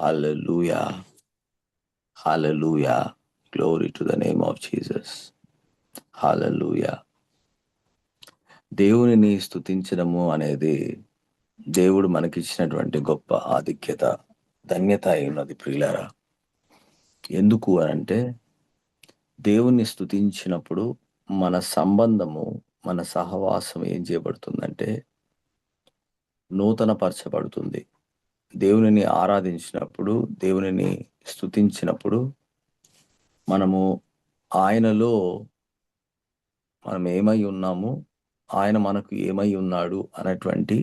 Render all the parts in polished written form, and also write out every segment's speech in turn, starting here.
Hallelujah. Hallelujah. Glory to the name of Jesus. Hallelujah. దేవునిని స్తుతించడము అనేది దేవుడు మనకిచ్చినటువంటి గొప్ప ఆధిక్యత, ధన్యత అయి ఉన్నది ప్రియులారా. ఎందుకు అనంటే దేవుణ్ణి స్తుతించినప్పుడు మన సంబంధము, మన సహవాసం ఏం చేయబడుతుందంటే నూతనపరచబడుతుంది. దేవునిని ఆరాధించినప్పుడు, దేవునిని స్తుతించినప్పుడు మనము ఆయనలో మనం ఏమై ఉన్నాము, ఆయన మనకు ఏమై ఉన్నాడు అన్నటువంటి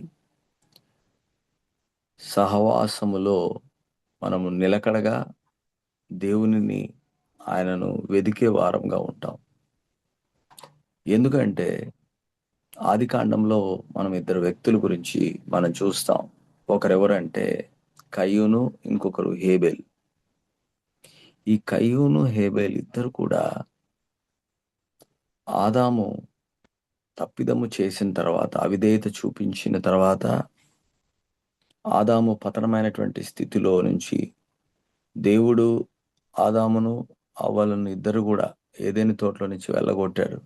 సహవాసములో మనము నిలకడగా దేవునిని, ఆయనను వెదికే వారంగా ఉంటాం. ఎందుకంటే ఆదికాండంలో మనం ఇద్దరు వ్యక్తుల గురించి మనం చూస్తాం. ఒకరెవరంటే కయ్యూను, ఇంకొకరు హేబెల్. ఈ కయ్యూను, హేబెల్ ఇద్దరు కూడా ఆదాము తప్పిదము చేసిన తర్వాత, అవిధేయత చూపించిన తర్వాత, ఆదాము పతనమైనటువంటి స్థితిలో నుంచి దేవుడు ఆదామును, అవ్వలను ఇద్దరు కూడా ఏదెను తోటలో నుంచి వెళ్ళగొట్టాడు.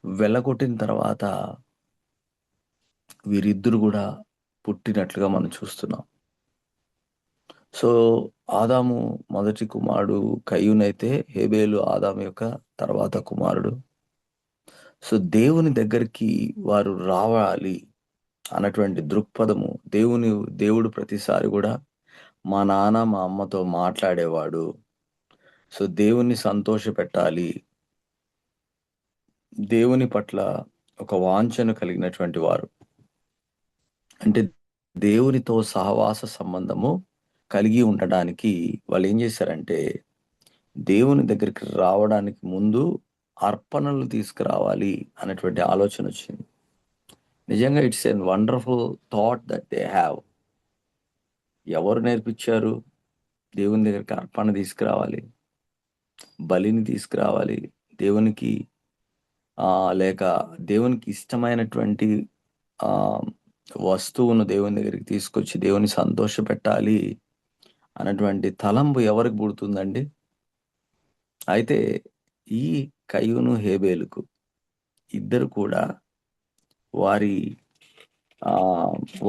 వెళ్ళగొట్టిన తర్వాత వీరిద్దరు కూడా పుట్టినట్లుగా మనం చూస్తున్నాం. సో ఆదాము మొదటి కుమారుడు కయ్యూనైతే, హేబేలు ఆదాము యొక్క తర్వాత కుమారుడు. సో దేవుని దగ్గరికి వారు రావాలి అన్నటువంటి దృక్పథము, దేవుడు ప్రతిసారి కూడా మా నాన్న మా అమ్మతో మాట్లాడేవాడు. సో దేవుణ్ణి సంతోష పెట్టాలి, దేవుని పట్ల ఒక వాంఛను కలిగినటువంటి వారు, అంటే దేవునితో సహవాస సంబంధము కలిగి ఉండడానికి వాళ్ళు ఏం చేశారంటే దేవుని దగ్గరికి రావడానికి ముందు అర్పణలు తీసుకురావాలి అన్నటువంటి ఆలోచన వచ్చింది. నిజంగా it's an wonderful thought that they have. ఎవరు నేర్పించారు? దేవుని దగ్గరికి అర్పణ తీసుకురావాలి, బలిని తీసుకురావాలి, దేవునికి లేక దేవునికి ఇష్టమైనటువంటి వస్తువును దేవుని దగ్గరికి తీసుకొచ్చి దేవుని సంతోష పెట్టాలి అన్నటువంటి తలంపు ఎవరికి పుడుతుందండి? అయితే ఈ కయ్యూను, హేబేలుకు ఇద్దరు కూడా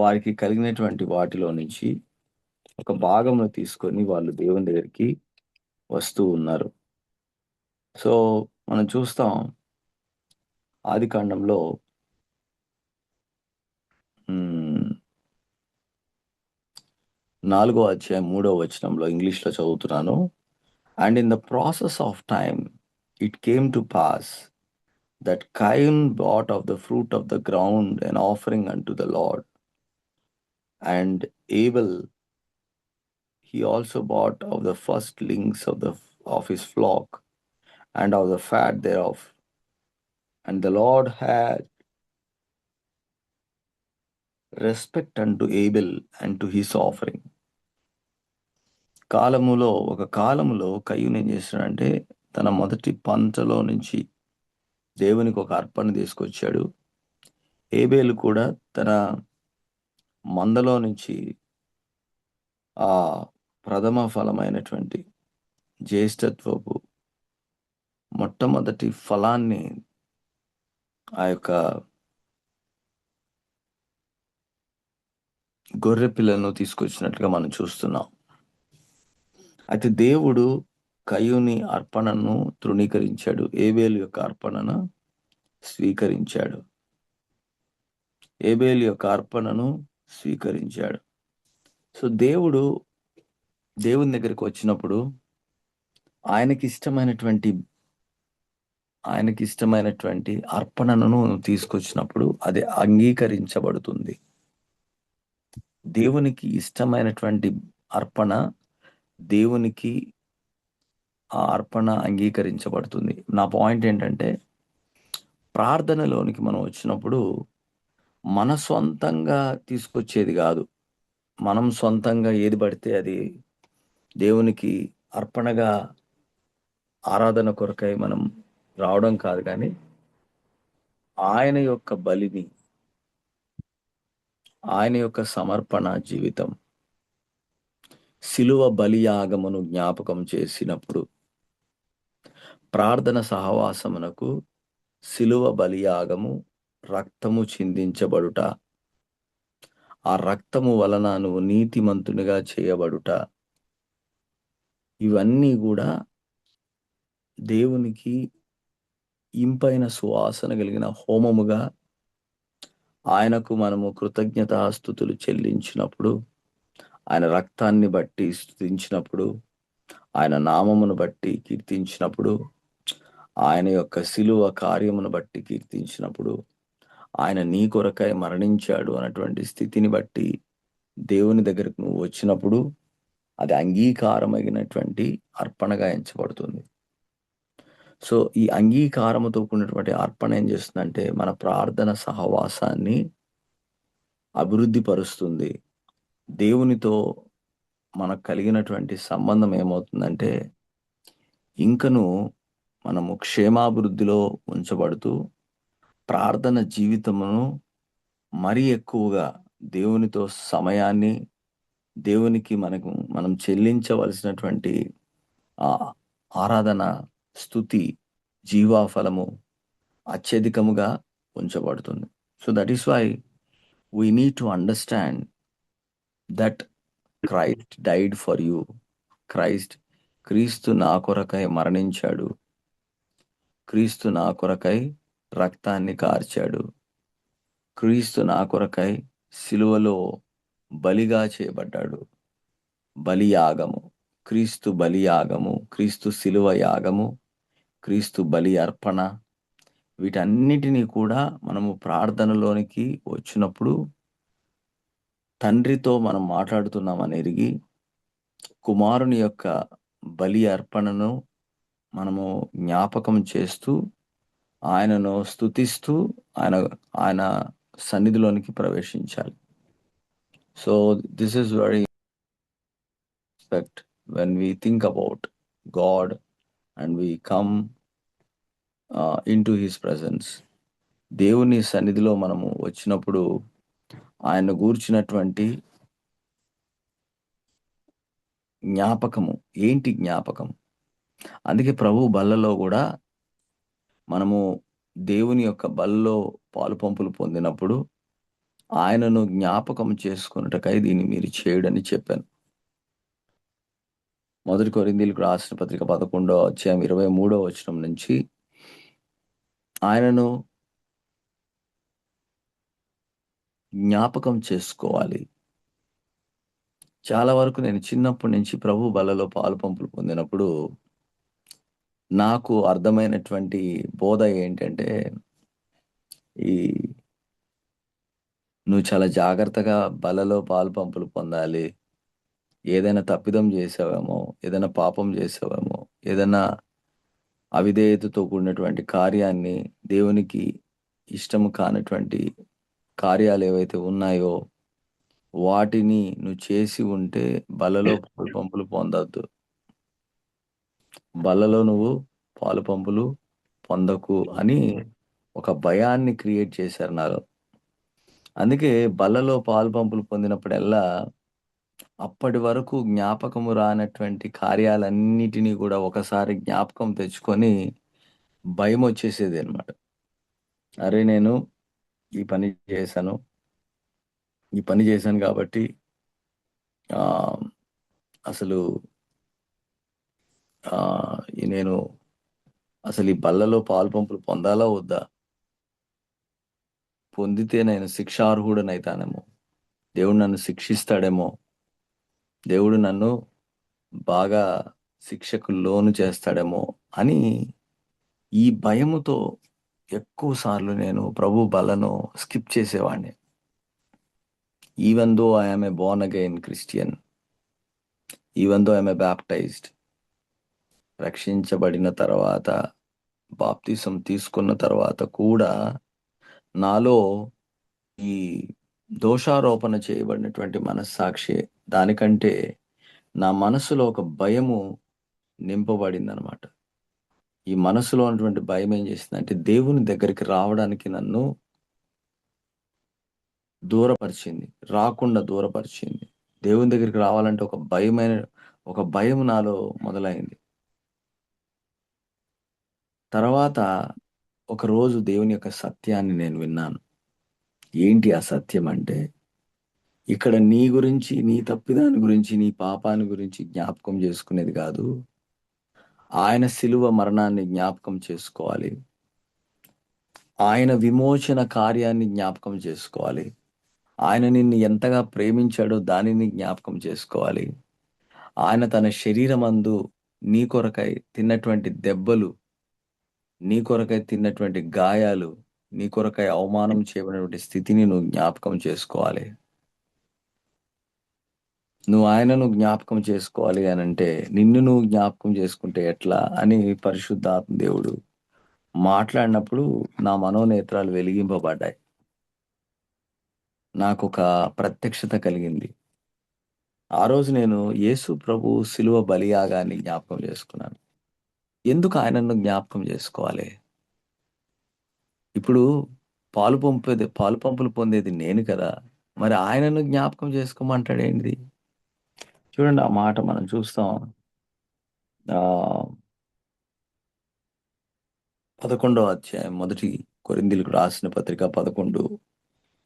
వారికి కలిగినటువంటి వాటిలో నుంచి ఒక భాగమును తీసుకొని వాళ్ళు దేవుని దగ్గరికి వస్తూ ఉన్నారు. సో మనం చూస్తాం ఆదికాండంలో 4వ అధ్యాయం 3వ వచనంలో, ఇంగ్లీష్లో చదువుతున్నాను. And in the process of time it came to pass that Cain brought of the fruit of the ground an offering unto the Lord, and Abel he also bought of the firstlings of his flock and of the fat thereof. And the Lord had respect unto Abel and to his offering. ఒక కాలములో కయ్యూను ఏం చేశాడంటే తన మొదటి పంటలో నుంచి దేవునికి ఒక అర్పణ తీసుకొచ్చాడు. ఏబేలు కూడా తన మందలో నుంచి ఆ ప్రథమ ఫలమైనటువంటి జ్యేష్ఠత్వపు మొట్టమొదటి ఫలాన్ని, ఆ యొక్క గొర్రె పిల్లను తీసుకొచ్చినట్లుగా మనం చూస్తున్నాం. అయితే దేవుడు కయ్యూని అర్పణను తృణీకరించాడు, ఏబేలు యొక్క అర్పణను స్వీకరించాడు. ఏబేలు యొక్క అర్పణను స్వీకరించాడు. సో దేవుని దగ్గరికి వచ్చినప్పుడు ఆయనకి ఇష్టమైనటువంటి అర్పణను తీసుకొచ్చినప్పుడు అది అంగీకరించబడుతుంది. దేవునికి ఇష్టమైనటువంటి అర్పణ, దేవునికి ఆ అర్పణ అంగీకరించబడుతుంది. నా పాయింట్ ఏంటంటే ప్రార్థనలోనికి మనం వచ్చినప్పుడు మన సొంతంగా తీసుకొచ్చేది కాదు, మనం సొంతంగా ఏది పడితే అది దేవునికి అర్పణగా ఆరాధన కొరకై మనం రావడం కాదు, కానీ ఆయన యొక్క బలిని, ఆయన యొక్క సమర్పణ జీవితం, శిలువ బలియాగమును జ్ఞాపకం చేసినప్పుడు, ప్రార్థన సహవాసమునకు శిలువ బలియాగము, రక్తము చిందించబడుట, ఆ రక్తము వలన నువ్వు నీతిమంతునిగా చేయబడుట, ఇవన్నీ కూడా దేవునికి ఇంపైన సువాసన కలిగిన హోమముగా ఆయనకు మనము కృతజ్ఞతాస్తుతులు చెల్లించినప్పుడు, ఆయన రక్తాన్ని బట్టి స్తుతించినప్పుడు, ఆయన నామమును బట్టి కీర్తించినప్పుడు, ఆయన యొక్క శిలువ కార్యమును బట్టి కీర్తించినప్పుడు, ఆయన నీ కొరకై మరణించాడు అన్నటువంటి స్థితిని బట్టి దేవుని దగ్గరకు నువ్వు వచ్చినప్పుడు అది అంగీకారమైనటువంటి అర్పణగా ఎంచబడుతుంది. సో ఈ అంగీకారముతో కూడినటువంటి అర్పణ ఏం చేస్తుందంటే మన ప్రార్థన సహవాసాన్ని అభివృద్ధి పరుస్తుంది. దేవునితో మనకు కలిగినటువంటి సంబంధం ఏమవుతుందంటే ఇంకను మనము క్షేమాభివృద్ధిలో ఉంచబడుతూ ప్రార్థన జీవితమును మరీ ఎక్కువగా దేవునితో సమయాన్ని, దేవునికి మనం చెల్లించవలసినటువంటి ఆరాధన, స్తుతి, జీవాఫలము అత్యధికముగా ఉంచబడుతుంది. So that is why we need to understand that Christ died for you. క్రీస్తు నా కొరకై మరణించాడు. క్రీస్తు నా కొరకై రక్తాన్ని కార్చాడు. క్రీస్తు నా కొరకై సిలువలో బలిగా చేయబడ్డాడు. బలియాగము, క్రీస్తు బలియాగము, క్రీస్తు సిలువ యాగము, క్రీస్తు బలి అర్పణ, వీటన్నిటినీ కూడా మనము ప్రార్థనలోనికి వచ్చినప్పుడు తండ్రితో మనం మాట్లాడుతున్నామని ఎరిగి కుమారుని యొక్క బలి అర్పణను మనము జ్ఞాపకం చేస్తూ ఆయనను స్తుతిస్తూ ఆయన సన్నిధిలోనికి ప్రవేశించాలి. So this is very respect when we think about God and we come in to his presence. దేవుని సన్నిధిలో మనము వచ్చినప్పుడు ఆయన గూర్చినటువంటి జ్ఞాపకము ఏంటి? జ్ఞాపకం. అందుకే ప్రభు బల్లలో కూడా మనము దేవుని యొక్క బల్లో పాలు పంపులు పొందినప్పుడు ఆయనను జ్ఞాపకం చేసుకున్నటకై దీన్ని మీరు చేయడని చెప్పాను. 1 కొరింథీయులకు రాసిన పత్రిక 11వ అధ్యాయం 23వ వచనం నుంచి ఆయనను జ్ఞాపకం చేసుకోవాలి. చాలా వరకు నేను చిన్నప్పటి నుంచి ప్రభు బల్లలో పాలు పంపులు పొందినప్పుడు నాకు అర్థమైనటువంటి బోధ ఏంటంటే నువ్వు చాలా జాగ్రత్తగా బలలో పాలు పంపులు పొందాలి. ఏదైనా తప్పిదం చేసావేమో, ఏదైనా పాపం చేసావేమో, ఏదైనా అవిధేయతతో కూడినటువంటి కార్యాన్ని, దేవునికి ఇష్టము కానటువంటి కార్యాలు ఏవైతే ఉన్నాయో వాటిని నువ్వు చేసి ఉంటే బలలో పాలు పంపులు పొందొద్దు. బలలో నువ్వు పాలు పంపులు పొందకు అని ఒక భయాన్ని క్రియేట్ చేశారు నాలో. అందుకే బలలో పాలు పంపులు పొందినప్పుడల్లా అప్పటి వరకు జ్ఞాపకము రానటువంటి కార్యాలన్నిటినీ కూడా ఒకసారి జ్ఞాపకం తెచ్చుకొని భయం వచ్చేసేది అనమాట. అరే నేను ఈ పని చేశాను కాబట్టి అసలు నేను అసలు ఈ బల్లలో పాలు పంపులు పొందాలా వద్దా? పొందితే నేను శిక్షార్హుడనైతానేమో, దేవుడు నన్ను శిక్షిస్తాడేమో, దేవుడు నన్ను బాగా శిక్షకు లోను చేస్తాడేమో అని ఈ భయముతో ఎక్కువ సార్లు నేను ప్రభు బలను స్కిప్ చేసేవాడిని. Even though I am a born again Christian, even though I am a baptised, రక్షించబడిన తర్వాత బాప్తిసం తీసుకున్న తర్వాత కూడా నాలో ఈ దోషారోపణ చేయబడినటువంటి మనస్సాక్షి దానికంటే నా మనసులో ఒక భయము నింపబడిందనమాట. ఈ మనసులో ఉన్నటువంటి భయం ఏం చేసిందంటే దేవుని దగ్గరికి రావడానికి నన్ను దూరపరిచింది, రాకుండా దూరపరిచింది. దేవుని దగ్గరికి రావాలంటే ఒక భయం నాలో మొదలైంది. తర్వాత ఒకరోజు దేవుని యొక్క సత్యాన్ని నేను విన్నాను. ఏంటి ఆ సత్యం అంటే, ఇక్కడ నీ గురించి, నీ తప్పిదాని గురించి, నీ పాపాన్ని గురించి జ్ఞాపకం చేసుకునేది కాదు. ఆయన శిలువ మరణాన్ని జ్ఞాపకం చేసుకోవాలి. ఆయన విమోచన కార్యాన్ని జ్ఞాపకం చేసుకోవాలి. ఆయన నిన్ను ఎంతగా ప్రేమించాడో దానిని జ్ఞాపకం చేసుకోవాలి. ఆయన తన శరీరమందు నీ కొరకై తిన్నటువంటి దెబ్బలు, నీ కొరకై తిన్నటువంటి గాయాలు, నీ కొరకై అవమానం చేయబడినటువంటి స్థితిని నువ్వు జ్ఞాపకం చేసుకోవాలి. నువ్వు ఆయనను జ్ఞాపకం చేసుకోవాలి అనంటే, నిన్ను నువ్వు జ్ఞాపకం చేసుకుంటే ఎట్లా అని పరిశుద్ధాత్మ దేవుడు మాట్లాడినప్పుడు నా మనోనేత్రాలు వెలిగింపబడ్డాయి. నాకొక ప్రత్యక్షత కలిగింది. ఆ రోజు నేను యేసు ప్రభు శిలువ బలియాగాన్ని జ్ఞాపకం చేసుకున్నాను. ఎందుకు ఆయనను జ్ఞాపకం చేసుకోవాలి? ఇప్పుడు పాలు పంపులు పొందేది నేను కదా! మరి ఆయనను జ్ఞాపకం చేసుకోమంటాడేంటిది? చూడండి ఆ మాట మనం చూస్తాం. ఆహ్, 11వ అధ్యాయం మొదటి కొరింథీయులకు రాసిన పత్రిక 11,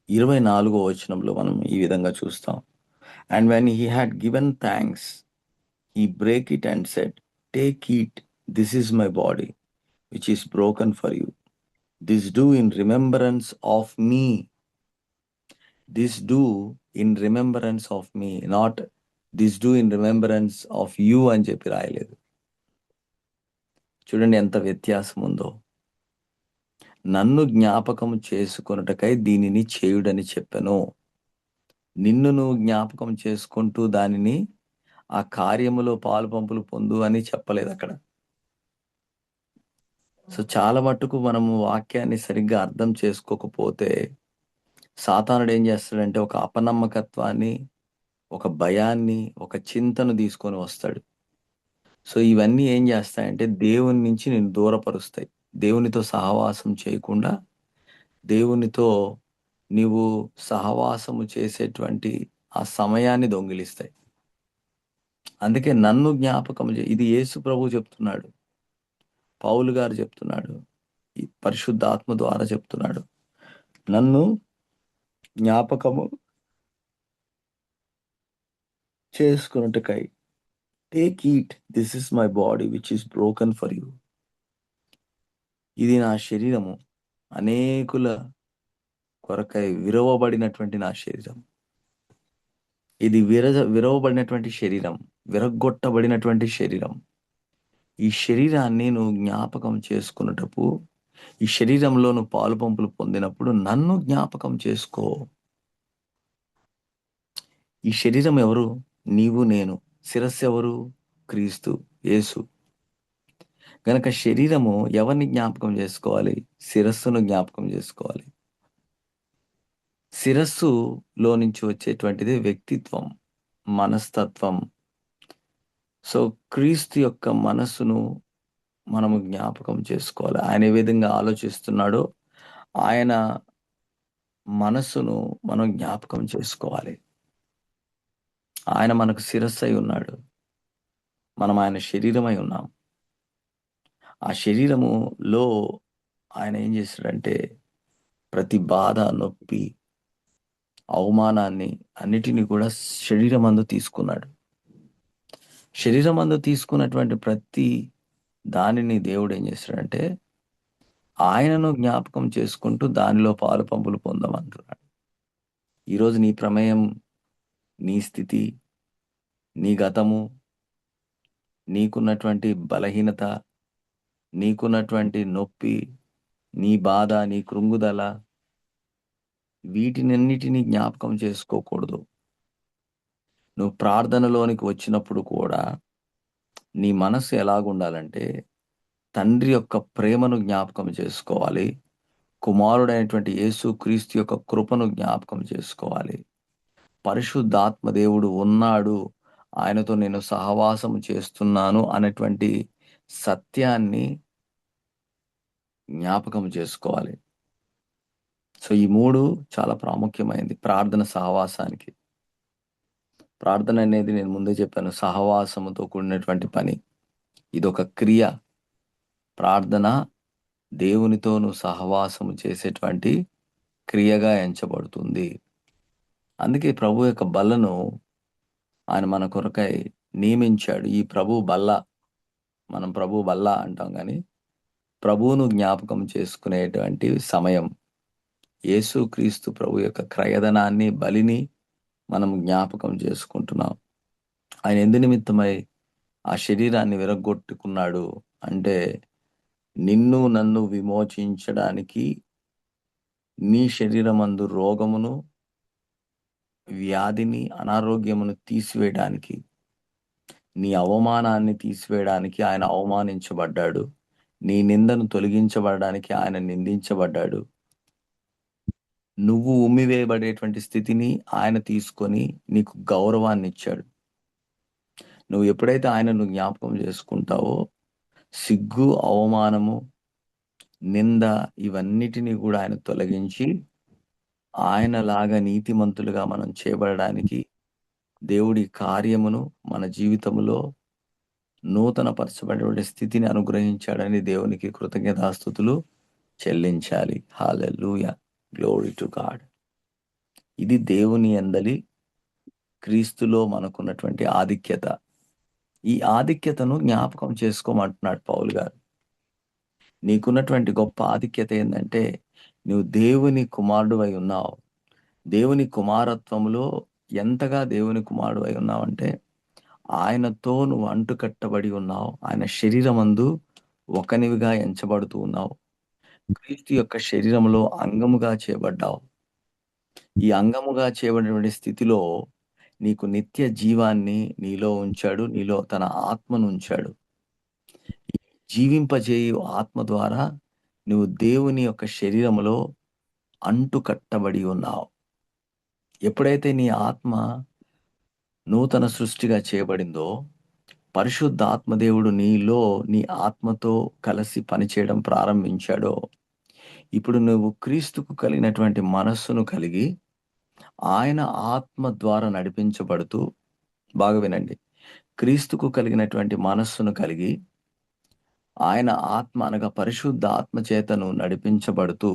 24వ వచనంలో మనం ఈ విధంగా చూస్తాం. And when he had given thanks he break it and said, take, eat, this is my body which is broken for you. This do in remembrance of me. This do in remembrance of me, not this do in remembrance of you అని చెప్పి రాయలేదు. చూడండి ఎంత వ్యత్యాసం ఉందో. నన్ను జ్ఞాపకం చేసుకొనుటకై దీనిని చేయుడని చెప్పెను. నిన్ను నువ్వు జ్ఞాపకం చేసుకుంటూ దానిని ఆ కార్యములో పాలు పంపులు పొందు అని చెప్పలేదు అక్కడ. సో చాలా మట్టుకు మనము వాక్యాన్ని సరిగ్గా అర్థం చేసుకోకపోతే సాతానుడు ఏం చేస్తాడంటే ఒక అపనమ్మకత్వాన్ని, ఒక భయాన్ని, ఒక చింతను తీసుకొని వస్తాడు. సో ఇవన్నీ ఏం చేస్తాయంటే దేవుని నుంచి నిన్ను దూరపరుస్తాయి. దేవునితో సహవాసం చేయకుండా, దేవునితో నీవు సహవాసము చేసేటువంటి ఆ సమయాన్ని దొంగిలిస్తాయి. అందుకే నన్ను జ్ఞాపకం ఇది యేసు ప్రభువు చెప్తున్నాడు. పౌలు గారు చెప్తున్నాడు. ఈ పరిశుద్ధాత్మ ద్వారా చెప్తున్నాడు. నన్ను జ్ఞాపకము చేసుకొనుటకై take, eat, this is my body which is broken for you. ఇది నా శరీరము, అనేకుల కొరకై విరవబడినటువంటి నా శరీరం. ఇది విరవబడినటువంటి శరీరం, విరగ్గొట్టబడినటువంటి శరీరం. ఈ శరీరాన్ని నువ్వు జ్ఞాపకం చేసుకున్నటప్పుడు, ఈ శరీరంలో నువ్వు పాలు పంపులు పొందినప్పుడు నన్ను జ్ఞాపకం చేసుకో. ఈ శరీరం ఎవరు? నీవు నేను. శిరస్సు ఎవరు? క్రీస్తు యేసు. గనక శరీరము ఎవరిని జ్ఞాపకం చేసుకోవాలి? శిరస్సును జ్ఞాపకం చేసుకోవాలి. శిరస్సులో నుంచి వచ్చేటువంటిది వ్యక్తిత్వం, మనస్తత్వం. సో క్రీస్తు యొక్క మనస్సును మనము జ్ఞాపకం చేసుకోవాలి. ఆయన ఏ విధంగా ఆలోచిస్తున్నాడో ఆయన మనస్సును మనం జ్ఞాపకం చేసుకోవాలి. ఆయన మనకు శిరస్సై ఉన్నాడు. మనం ఆయన శరీరమై ఉన్నాం. ఆ శరీరములో ఆయన ఏం చేశాడంటే ప్రతి బాధ, నొప్పి, అవమానాన్ని అన్నిటిని కూడా శరీరమందు తీసుకున్నాడు. శరీరమందు తీసుకున్నటువంటి ప్రతి దానిని దేవుడు ఏం చేశాడంటే ఆయనను జ్ఞాపకం చేసుకుంటూ దానిలో పాలు పంపులు పొందమంటున్నాడు. ఈరోజు నీ ప్రమేయం, నీ స్థితి, నీ గతము, నీకున్నటువంటి బలహీనత, నీకున్నటువంటి నొప్పి, నీ బాధ, నీ కృంగుదల, వీటినన్నిటినీ జ్ఞాపకం చేసుకోకూడదు. నువ్వు ప్రార్థనలోనికి వచ్చినప్పుడు కూడా నీ మనస్సు ఎలాగుండాలంటే తండ్రి యొక్క ప్రేమను జ్ఞాపకం చేసుకోవాలి. కుమారుడైనటువంటి యేసు క్రీస్తు యొక్క కృపను జ్ఞాపకం చేసుకోవాలి. పరిశుద్ధాత్మ దేవుడు ఉన్నాడు, ఆయనతో నేను సహవాసం చేస్తున్నాను అనేటువంటి సత్యాన్ని జ్ఞాపకం చేసుకోవాలి. సో ఈ 3 చాలా ప్రాముఖ్యమైనది ప్రార్థన సహవాసానికి. ప్రార్థన అనేది నేను ముందే చెప్పాను, సహవాసముతో కూడినటువంటి పని. ఇదొక క్రియ. ప్రార్థన దేవునితో నువ్వు సహవాసము చేసేటువంటి క్రియగా ఎంచబడుతుంది. అందుకే ప్రభు యొక్క బల్లను ఆయన మన కొరకై నియమించాడు. ఈ ప్రభు బల్ల, మనం ప్రభు బల్ల అంటాం కానీ ప్రభువును జ్ఞాపకం చేసుకునేటువంటి సమయం. యేసుక్రీస్తు ప్రభు యొక్క క్రయధనాన్ని, బలిని మనం జ్ఞాపకం చేసుకుంటున్నాం. ఆయన ఎందు నిమిత్తమై ఆ శరీరాన్ని విరగ్గొట్టుకున్నాడు అంటే, నిన్ను నన్ను విమోచించడానికి, నీ శరీరమందు రోగమును, వ్యాధిని, అనారోగ్యమును తీసివేయడానికి, నీ అవమానాన్ని తీసివేయడానికి ఆయన అవమానించబడ్డాడు. నీ నిందను తొలగించబడడానికి ఆయన నిందించబడ్డాడు. నువ్వు ఉమ్మివేయబడేటువంటి స్థితిని ఆయన తీసుకొని నీకు గౌరవాన్ని ఇచ్చాడు. నువ్వు ఎప్పుడైతే ఆయనను జ్ఞాపకం చేసుకుంటావో, సిగ్గు, అవమానము, నింద ఇవన్నిటినీ కూడా ఆయన తొలగించి, ఆయనలాగా నీతిమంతులుగా మనం చేయబడడానికి దేవుడి కార్యమును మన జీవితంలో నూతనపరచబడే స్థితిని అనుగ్రహించాడని దేవునికి కృతజ్ఞతాస్తుతులు చెల్లించాలి. హల్లెలూయా, గ్లోరీ టు గాడ్. ఇది దేవుని యందలి క్రీస్తులో మనకున్నటువంటి ఆధిక్యత. ఈ ఆధిక్యతను జ్ఞాపకం చేసుకోమంటున్నాడు పౌలు గారు. నీకున్నటువంటి గొప్ప ఆధిక్యత ఏంటంటే, నువ్వు దేవుని కుమారుడువై ఉన్నావు. దేవుని కుమారత్వములో ఎంతగా దేవుని కుమారుడువై ఉన్నావంటే, ఆయనతో నువ్వు అంటుకట్టబడి ఉన్నావు. ఆయన శరీరమందు ఒకనివిగా ఎంచబడుతూ ఉన్నావు. క్రీస్తు యొక్క శరీరంలో అంగముగా చేయబడ్డావు. ఈ అంగముగా చేయబడినటువంటి స్థితిలో నీకు నిత్య జీవాన్ని నీలో ఉంచాడు. నీలో తన ఆత్మను ఉంచాడు. జీవింపజేయు ఆత్మ ద్వారా నువ్వు దేవుని యొక్క శరీరములో అంటుకట్టబడి ఉన్నావు. ఎప్పుడైతే నీ ఆత్మ నూతన సృష్టిగా చేయబడిందో, పరిశుద్ధ ఆత్మదేవుడు నీలో నీ ఆత్మతో కలిసి పనిచేయడం ప్రారంభించాడో, ఇప్పుడు నువ్వు క్రీస్తుకు కలిగినటువంటి మనస్సును కలిగి ఆయన ఆత్మ ద్వారా నడిపించబడుతూ, బాగా వినండి, క్రీస్తుకు కలిగినటువంటి మనస్సును కలిగి ఆయన ఆత్మ అనగా పరిశుద్ధ ఆత్మ చేతను నడిపించబడుతూ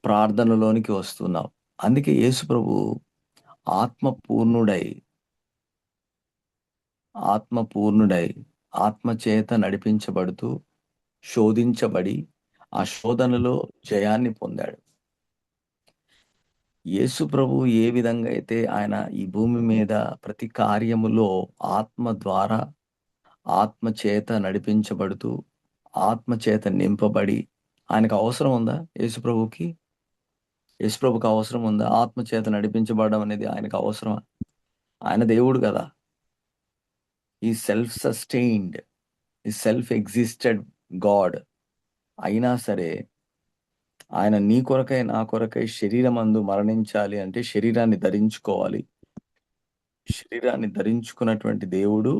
ప్రార్థనలోనికి వస్తున్నావు. అందుకే యేసు ప్రభు ఆత్మపూర్ణుడై ఆత్మ చేత నడిపించబడుతూ శోధించబడి ఆ శోధనలో జయాన్ని పొందాడు. యేసు ప్రభు ఏ విధంగా అయితే ఆయన ఈ భూమి మీద ప్రతి కార్యములో ఆత్మ ద్వారా, ఆత్మ చేత నడిపించబడుతూ, ఆత్మ చేత నింపబడి, ఆయనకు అవసరం ఉందా? యేసు ప్రభుకి అవసరం ఉందా? ఆత్మ చేత నడిపించబడడం అనేది ఆయనకు అవసరమా? ఆయన దేవుడు కదా. ఈ సెల్ఫ్ సస్టైన్డ్, ఈ సెల్ఫ్ ఎగ్జిస్టెడ్ గాడ్ అయినా సరే, ఆయన నీ కొరకై నా కొరకై శరీరమందు మరణించాలి అంటే శరీరాన్ని ధరించుకోవాలి. శరీరాన్ని ధరించుకున్నటువంటి దేవుడు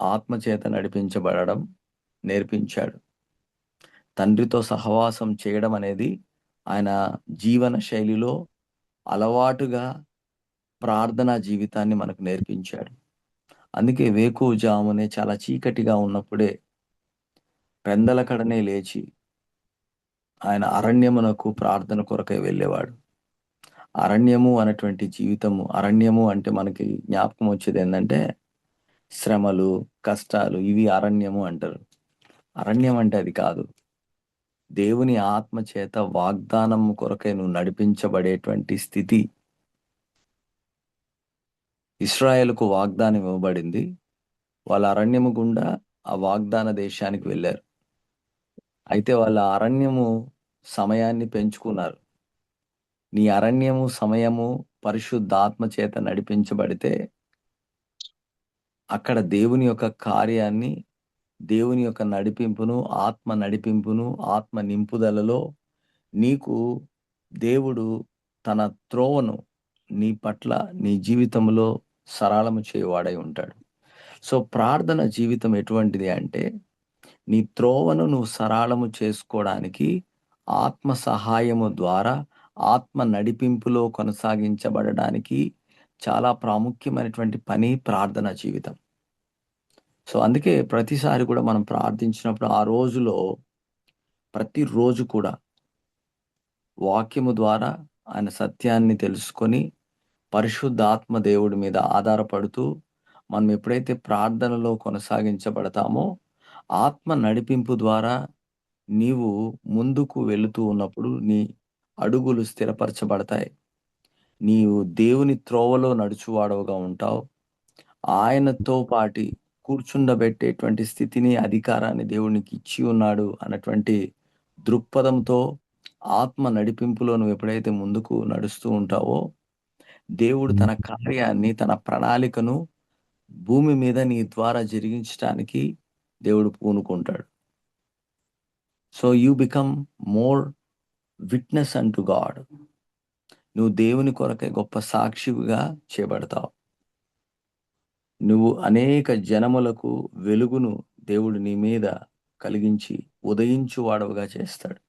ఆత్మ చేత నడిపించబడడం నేర్పించాడు. తండ్రితో సహవాసం చేయడం అనేది ఆయన జీవన శైలిలో అలవాటుగా ప్రార్థనా జీవితాన్ని మనకు నేర్పించాడు. అందుకే వేకువజామునే చాలా చీకటిగా ఉన్నప్పుడే పెందల కడనే లేచి ఆయన అరణ్యమునకు ప్రార్థన కొరకై వెళ్ళేవాడు. అరణ్యము అనేటువంటి జీవితము, అరణ్యము అంటే మనకి జ్ఞాపకం వచ్చేది ఏంటంటే శ్రమలు, కష్టాలు, ఇవి అరణ్యము అంటారు. అరణ్యం అంటే అది కాదు. దేవుని ఆత్మ చేత వాగ్దానం కొరకై నువ్వు నడిపించబడేటువంటి స్థితి. ఇశ్రాయేలుకు వాగ్దానం ఇవ్వబడింది. వాళ్ళ అరణ్యము గుండా ఆ వాగ్దాన దేశానికి వెళ్ళారు. అయితే వాళ్ళ అరణ్యము సమయాన్ని పెంచుకున్నారు. నీ అరణ్యము సమయము పరిశుద్ధాత్మ చేత నడిపించబడితే అక్కడ దేవుని యొక్క కార్యాన్ని, దేవుని యొక్క నడిపింపును, ఆత్మ నింపుదలలో నీకు దేవుడు తన త్రోవను నీ పట్ల, నీ జీవితంలో సరళము చేయువాడై ఉంటాడు. సో ప్రార్థన జీవితం ఎటువంటిది అంటే, నీ త్రోవను నువ్వు సరళము చేసుకోవడానికి ఆత్మ సహాయము ద్వారా, ఆత్మ నడిపింపులో కొనసాగించబడడానికి చాలా ప్రాముఖ్యమైనటువంటి పని ప్రార్థన జీవితం. సో, అందుకే ప్రతిసారి కూడా మనం ప్రార్థించినప్పుడు ఆ రోజులో ప్రతిరోజు కూడా వాక్యము ద్వారా ఆయన సత్యాన్ని తెలుసుకొని, పరిశుద్ధాత్మ దేవుడి మీద ఆధారపడుతూ, మనం ఎప్పుడైతే ప్రార్థనలో కొనసాగించబడతామో, ఆత్మ నడిపింపు ద్వారా నీవు ముందుకు వెళుతూ ఉన్నప్పుడు నీ అడుగులు స్థిరపరచబడతాయి. నీవు దేవుని త్రోవలో నడుచువాడవుగా ఉంటావు. ఆయనతో పాటి కూర్చుండబెట్టేటువంటి స్థితిని, అధికారాన్ని దేవుడు నీకిచ్చి ఉన్నాడు అన్నటువంటి దృక్పథంతో ఆత్మ నడిపింపులో నువ్వు ఎప్పుడైతే ముందుకు నడుస్తూ ఉంటావో, దేవుడు తన కార్యాన్ని, తన ప్రణాళికను భూమి మీద నీ ద్వారా జరిగించటానికి దేవుడు పూనుకుంటాడు. So, you become more witness unto God. నువ్వు దేవుని కొరకై గొప్ప సాక్షివిగా చేయబడతావు. నువ్వు అనేక జనములకు వెలుగును దేవుడు నీ మీద కలిగించి ఉదయించువాడవుగా చేస్తాడు.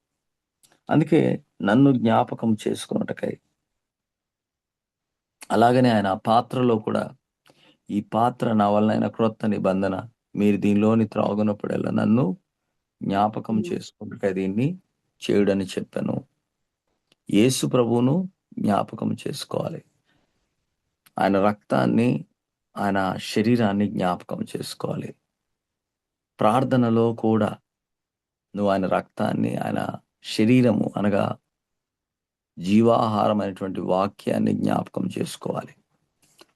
అందుకే నన్ను జ్ఞాపకం చేసుకొనుటకై, అలాగనే ఆయన ఆ పాత్రలో కూడా, ఈ పాత్ర నా వలనైన క్రొత్త నిబంధన, మీరు దీనిలోని త్రాగునప్పుడెల్లా నన్ను జ్ఞాపకం చేసుకొనుటకై దీన్ని చేయుడని చెప్పాను. యేసు ప్రభువును జ్ఞాపకం చేసుకోవాలి. ఆయన రక్తాన్ని, ఆయన శరీరాన్ని జ్ఞాపకం చేసుకోవాలి. ప్రార్థనలో కూడా నువ్వు ఆయన రక్తాన్ని, ఆయన శరీరము అనగా జీవాహారమైనటువంటి వాక్యాన్ని జ్ఞాపకం చేసుకోవాలి.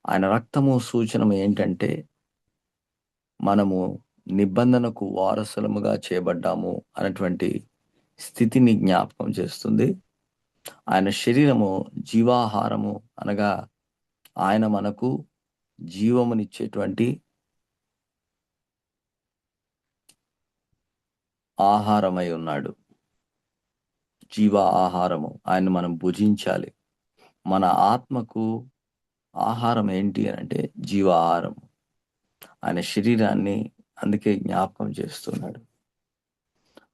ఆయన రక్తము సూచనము ఏంటంటే, మనము నిబంధనకు వారసులముగా చేయబడ్డాము అనేటువంటి స్థితిని జ్ఞాపకం చేస్తుంది. ఆయన శరీరము జీవాహారము అనగా ఆయన మనకు జీవమునిచ్చేటువంటి ఆహారమై ఉన్నాడు. జీవ ఆహారము. ఆయన్ని మనం భుజించాలి. మన ఆత్మకు ఆహారం ఏంటి అనంటే జీవ ఆహారము. ఆయన శరీరాన్ని అందుకే జ్ఞాపకం చేస్తున్నాడు.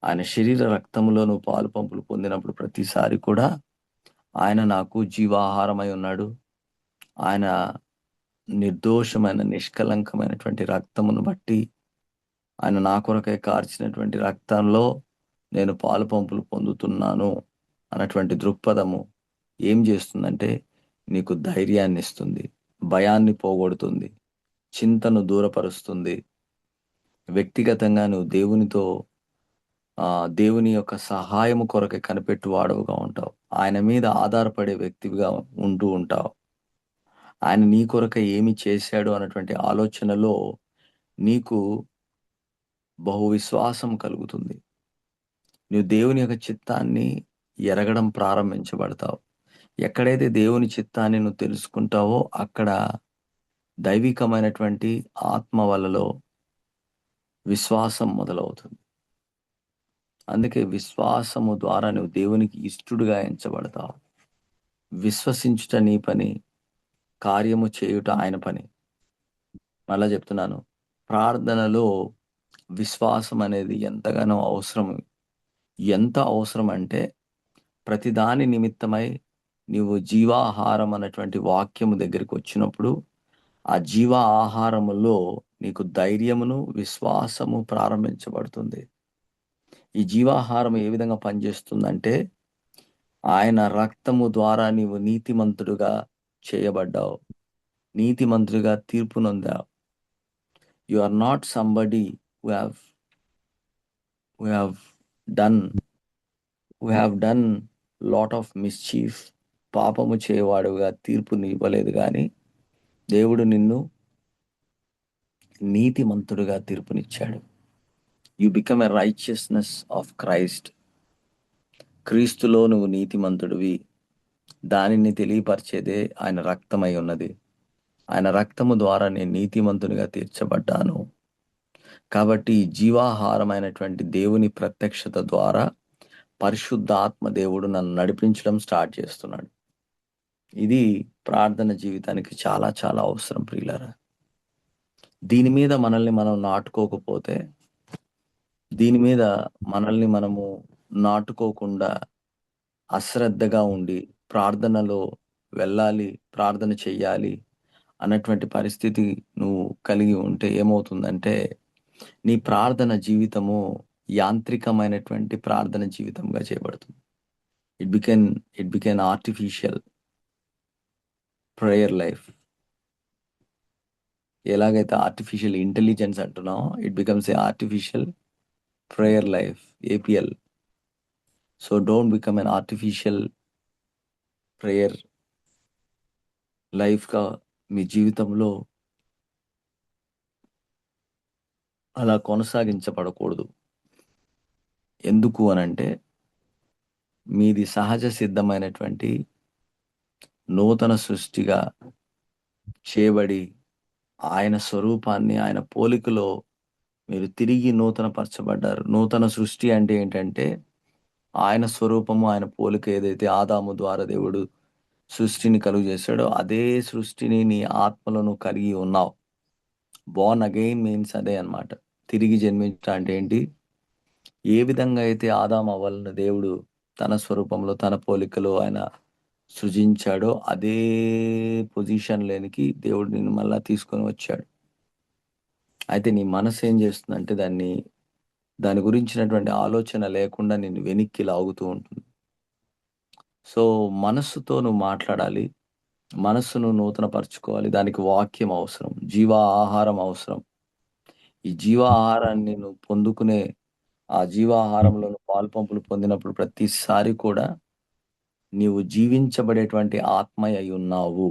ఆయన శరీర రక్తములో నువ్వు పాలు పంపులు పొందినప్పుడు ప్రతిసారి కూడా ఆయన నాకు జీవాహారమై ఉన్నాడు. ఆయన నిర్దోషమైన, నిష్కలంకమైనటువంటి రక్తమును బట్టి, ఆయన నా కొరకై కార్చినటువంటి రక్తంలో నేను పాలు పంపులు పొందుతున్నాను అన్నటువంటి దృక్పథము ఏం చేస్తుందంటే, నీకు ధైర్యాన్ని ఇస్తుంది, భయాన్ని పోగొడుతుంది, చింతను దూరపరుస్తుంది. వ్యక్తిగతంగా నువ్వు దేవునితో దేవుని యొక్క సహాయము కొరకై కనిపెట్టువాడవుగా ఉంటావు. ఆయన మీద ఆధారపడే వ్యక్తివిగా ఉంటూ ఉంటావు. ఆయన నీ కొరకై ఏమి చేశాడు అన్నటువంటి ఆలోచనలో నీకు బహు విశ్వాసం కలుగుతుంది. నువ్వు దేవుని యొక్క చిత్తాన్ని ఎరగడం ప్రారంభించబడతావు. ఎక్కడైతే దేవుని చిత్తాన్ని నువ్వు తెలుసుకుంటావో అక్కడ దైవికమైనటువంటి ఆత్మ వలలో విశ్వాసం మొదలవుతుంది. అందుకే విశ్వాసము ద్వారా నువ్వు దేవునికి ఇష్టడుగా ఎంచబడతావు. విశ్వసించుట నీ పని, కార్యము చేయుట ఆయన పని. మళ్ళా చెప్తున్నాను, ప్రార్థనలో విశ్వాసం అనేది ఎంతగానో అవసరం. ఎంత అవసరం అంటే, ప్రతిదాని నిమిత్తమై నీవు జీవాహారం అన్నటువంటి వాక్యము దగ్గరికి వచ్చినప్పుడు, ఆ జీవ ఆహారములో నీకు ధైర్యమును, విశ్వాసము ప్రారంభించబడుతుంది. ఈ జీవాహారం ఏ విధంగా పనిచేస్తుందంటే, ఆయన రక్తము ద్వారా నీవు నీతిమంతుడుగా చేయబడ్డావు. నీతిమంతుడిగా తీర్పు నొందావు. You are not somebody who have done lot of mischief. పాపము చేయవాడుగా తీర్పుని ఇవ్వలేదు గాని దేవుడు నిన్ను నీతిమంతుడుగా తీర్పునిచ్చాడు. You become a righteousness of Christ. క్రీస్తులో నువ్వు నీతిమంతుడివి. దానిని తెలియపరిచేదే ఆయన రక్తమై ఉన్నది. ఆయన రక్తము ద్వారా నేను నీతిమంతునిగా తీర్చబడ్డాను. కాబట్టి జీవాహారమైనటువంటి దేవుని ప్రత్యక్షత ద్వారా పరిశుద్ధాత్మ దేవుడు నన్ను నడిపించడం స్టార్ట్ చేస్తున్నాడు. ఇది ప్రార్థన జీవితానికి చాలా చాలా అవసరం ప్రియులారా. దీని మీద మనల్ని మనం నాటుకోకపోతే, దీని మీద మనల్ని మనము నాటుకోకుండా అశ్రద్ధగా ఉండి ప్రార్థనలో వెళ్ళాలి, ప్రార్థన చెయ్యాలి, అన్నటువంటి పరిస్థితి నువ్వు కలిగి ఉంటే ఏమవుతుందంటే, నీ ప్రార్థన జీవితము యాంత్రికమైనటువంటి ప్రార్థన జీవితంగా చేయబడుతుంది. It became it became artificial prayer life. ఎలాగైతే ఆర్టిఫిషియల్ ఇంటెలిజెన్స్ అంటున్నామో, it becomes a artificial prayer life, APL. So don't become an artificial prayer లైఫ్గా మీ జీవితంలో అలా కొనసాగించబడకూడదు. ఎందుకు అనంటే, మీది సహజ సిద్ధమైనటువంటి నూతన సృష్టిగా చేయబడి, ఆయన స్వరూపాన్ని, ఆయన పోలికలో మీరు తిరిగి నూతన పరచబడ్డారు. నూతన సృష్టి అంటే ఏంటంటే, ఆయన స్వరూపము, ఆయన పోలిక ఏదైతే ఆదాము ద్వారా దేవుడు సృష్టిని కలుగజేశాడో, అదే సృష్టిని నీ ఆత్మలో కలిగి ఉన్నావు. బోర్న్ అగైన్ మీన్స్ అదే అన్నమాట. తిరిగి జన్మించడం అంటే ఏంటి? ఏ విధంగా అయితే ఆదాము అవ్వలను దేవుడు తన స్వరూపంలో, తన పోలికలో ఆయన సృజించాడో, అదే పొజిషన్‌లోనికి దేవుడు నిన్ను మళ్ళా తీసుకొని వచ్చాడు. అయితే నీ మనసు ఏం చేస్తుందంటే, దాని గురించినటువంటి ఆలోచన లేకుండా నిన్ను వెనక్కి లాగుతూ ఉంటుంది. సో, మనస్సుతో నువ్వు మాట్లాడాలి. మనస్సును నూతనపరుచుకోవాలి. దానికి వాక్యం అవసరం. ఆహారం అవసరం. ఈ ఆహారాన్ని నువ్వు పొందుకునే ఆ జీవాహారంలో నువ్వు పాలుపంపులు పొందినప్పుడు ప్రతిసారి కూడా నీవు జీవించబడేటువంటి ఆత్మ అయి ఉన్నావు.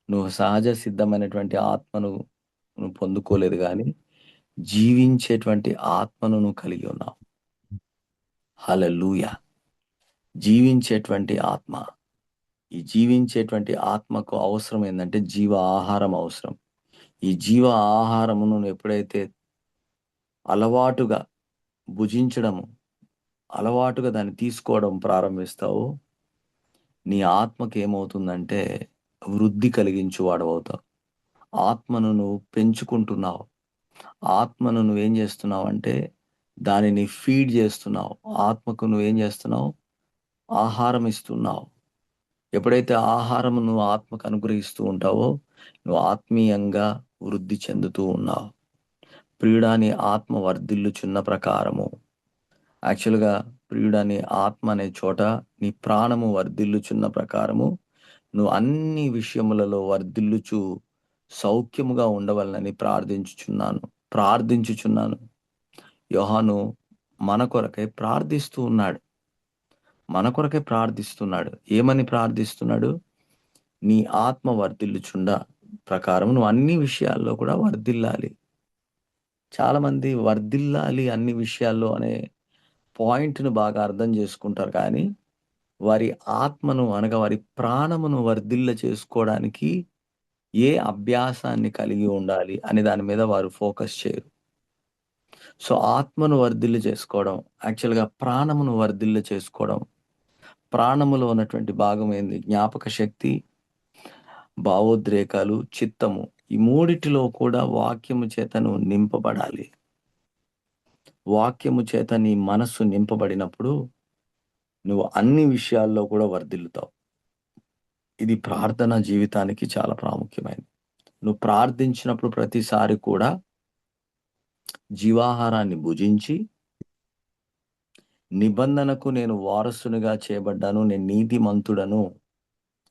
నువ్వు సహజ సిద్ధమైనటువంటి ఆత్మను నువ్వు పొందుకోలేదు గానీ, జీవించేటువంటి ఆత్మను నువ్వు కలిగి ఉన్నావు. హల్లెలూయా! జీవించేటువంటి ఆత్మ. ఈ జీవించేటువంటి ఆత్మకు అవసరం ఏందంటే ఆహారం అవసరం. ఈ ఆహారమును నువ్వు ఎప్పుడైతే అలవాటుగా భుజించడము, అలవాటుగా దాన్ని తీసుకోవడం ప్రారంభిస్తావో, నీ ఆత్మకి ఏమవుతుందంటే వృద్ధి కలిగించు వాడవవుతావు. ఆత్మను నువ్వు పెంచుకుంటున్నావు. ఆత్మను నువ్వేం చేస్తున్నావంటే దానిని ఫీడ్ చేస్తున్నావు. ఆత్మకు నువ్వేం చేస్తున్నావు? ఆహారం ఇస్తున్నావు. ఎప్పుడైతే ఆహారము నువ్వు ఆత్మకు అనుగ్రహిస్తూ ఉంటావో, నువ్వు ఆత్మీయంగా వృద్ధి చెందుతూ ఉన్నావు. ప్రియుడా, నీ ఆత్మ వర్ధిల్లుచున్న ప్రకారము, యాక్చువల్‌గా ప్రియుడా, నీ ఆత్మ అనే చోట నీ ప్రాణము వర్ధిల్లుచున్న ప్రకారము, నువ్వు అన్ని విషయములలో వర్ధిల్లుచు సౌఖ్యముగా ఉండవలనని ప్రార్థించుచున్నాను. యోహాను మన కొరకై ప్రార్థిస్తూ ఉన్నాడు. మన కొరకే ప్రార్థిస్తున్నాడు. ఏమని ప్రార్థిస్తున్నాడు? నీ ఆత్మ వర్ధిల్లుచుండ ప్రకారం నువ్వు అన్ని విషయాల్లో కూడా వర్ధిల్లాలి. చాలామంది వర్ధిల్లాలి అన్ని విషయాల్లో అనే పాయింట్‌ని బాగా అర్థం చేసుకుంటారు కానీ, వారి ఆత్మను అనగా వారి ప్రాణమును వర్ధిల్ల చేసుకోవడానికి ఏ అభ్యాసాన్ని కలిగి ఉండాలి అనే దాని మీద వారు ఫోకస్ చేయరు. సో, ఆత్మను వర్ధిల్ల చేసుకోవడం, యాక్చువల్‌గా ప్రాణమును వర్ధిల్ల చేసుకోవడం, ప్రాణములో ఉన్నటువంటి భాగం ఏంది? జ్ఞాపక శక్తి, భావోద్రేకాలు, చిత్తము. ఈ మూడిటిలో కూడా వాక్యము చేత నువ్వు నింపబడాలి. వాక్యము చేత నీ మనస్సు నింపబడినప్పుడు, నువ్వు అన్ని విషయాల్లో కూడా వర్ధిల్లుతావు. ఇది ప్రార్థనా జీవితానికి చాలా ప్రాముఖ్యమైనది. నువ్వు ప్రార్థించినప్పుడు ప్రతిసారి కూడా జీవాహారాన్ని భుజించి, నిబంధనకు నేను వారసునిగా చేయబడ్డాను, నేను నీతిమంతుడను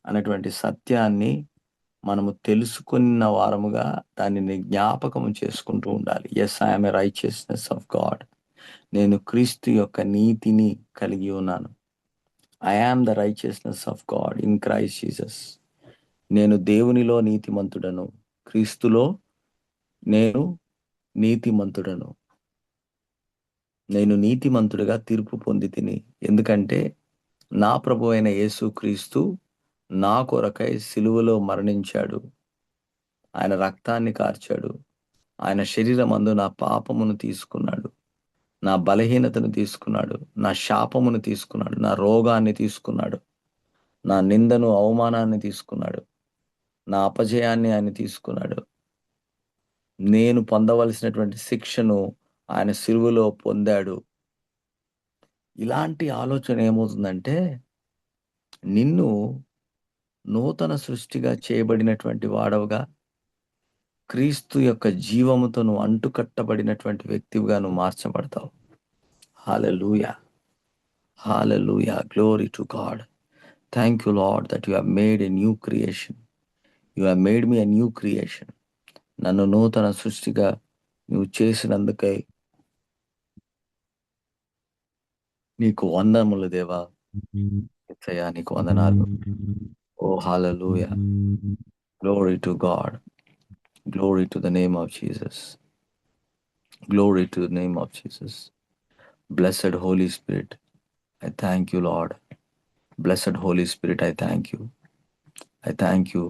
అనేటువంటి సత్యాన్ని మనము తెలుసుకున్న వారముగా దానిని జ్ఞాపకము చేసుకుంటూ ఉండాలి. Yes, I am a righteousness of God. నేను క్రీస్తు యొక్క నీతిని కలిగి ఉన్నాను. I am the righteousness of God in Christ Jesus. నేను దేవునిలో నీతిమంతుడను. క్రీస్తులో నేను నీతిమంతుడను. నేను నీతిమంతుడిగా తీర్పు పొందితిని. ఎందుకంటే నా ప్రభువైన యేసుక్రీస్తు నా కొరకై సిలువలో మరణించాడు. ఆయన రక్తాన్ని కార్చాడు. ఆయన శరీరమందు నా పాపమును తీసుకున్నాడు. నా బలహీనతను తీసుకున్నాడు. నా శాపమును తీసుకున్నాడు. నా రోగాన్ని తీసుకున్నాడు. నా నిందను, అవమానాన్ని తీసుకున్నాడు. నా అపజయాన్ని ఆయన తీసుకున్నాడు. నేను పొందవలసినటువంటి శిక్షను ఆయన సిలువలో పొందాడు. ఇలాంటి ఆలోచన ఏమవుతుందంటే, నిన్ను నూతన సృష్టిగా చేయబడినటువంటి వాడవుగా, క్రీస్తు యొక్క జీవముతో నువ్వు అంటుకట్టబడినటువంటి వ్యక్తివిగా నువ్వు మార్చబడతావు. హల్లెలూయా! హల్లెలూయా! Glory to God. Thank you Lord that you have made a new creation. You have made me a new creation. నన్ను నూతన సృష్టిగా నువ్వు చేసినందుకై నీకు వందనములు దేవా. యేసయ్యా నీకు వందనాలు. ఓ హల్లెలూయా! Glory to God. Glory to the name of Jesus. Glory to the name of Jesus. Blessed Holy Spirit, I thank you, Lord. Blessed Holy Spirit, I thank you. I thank you.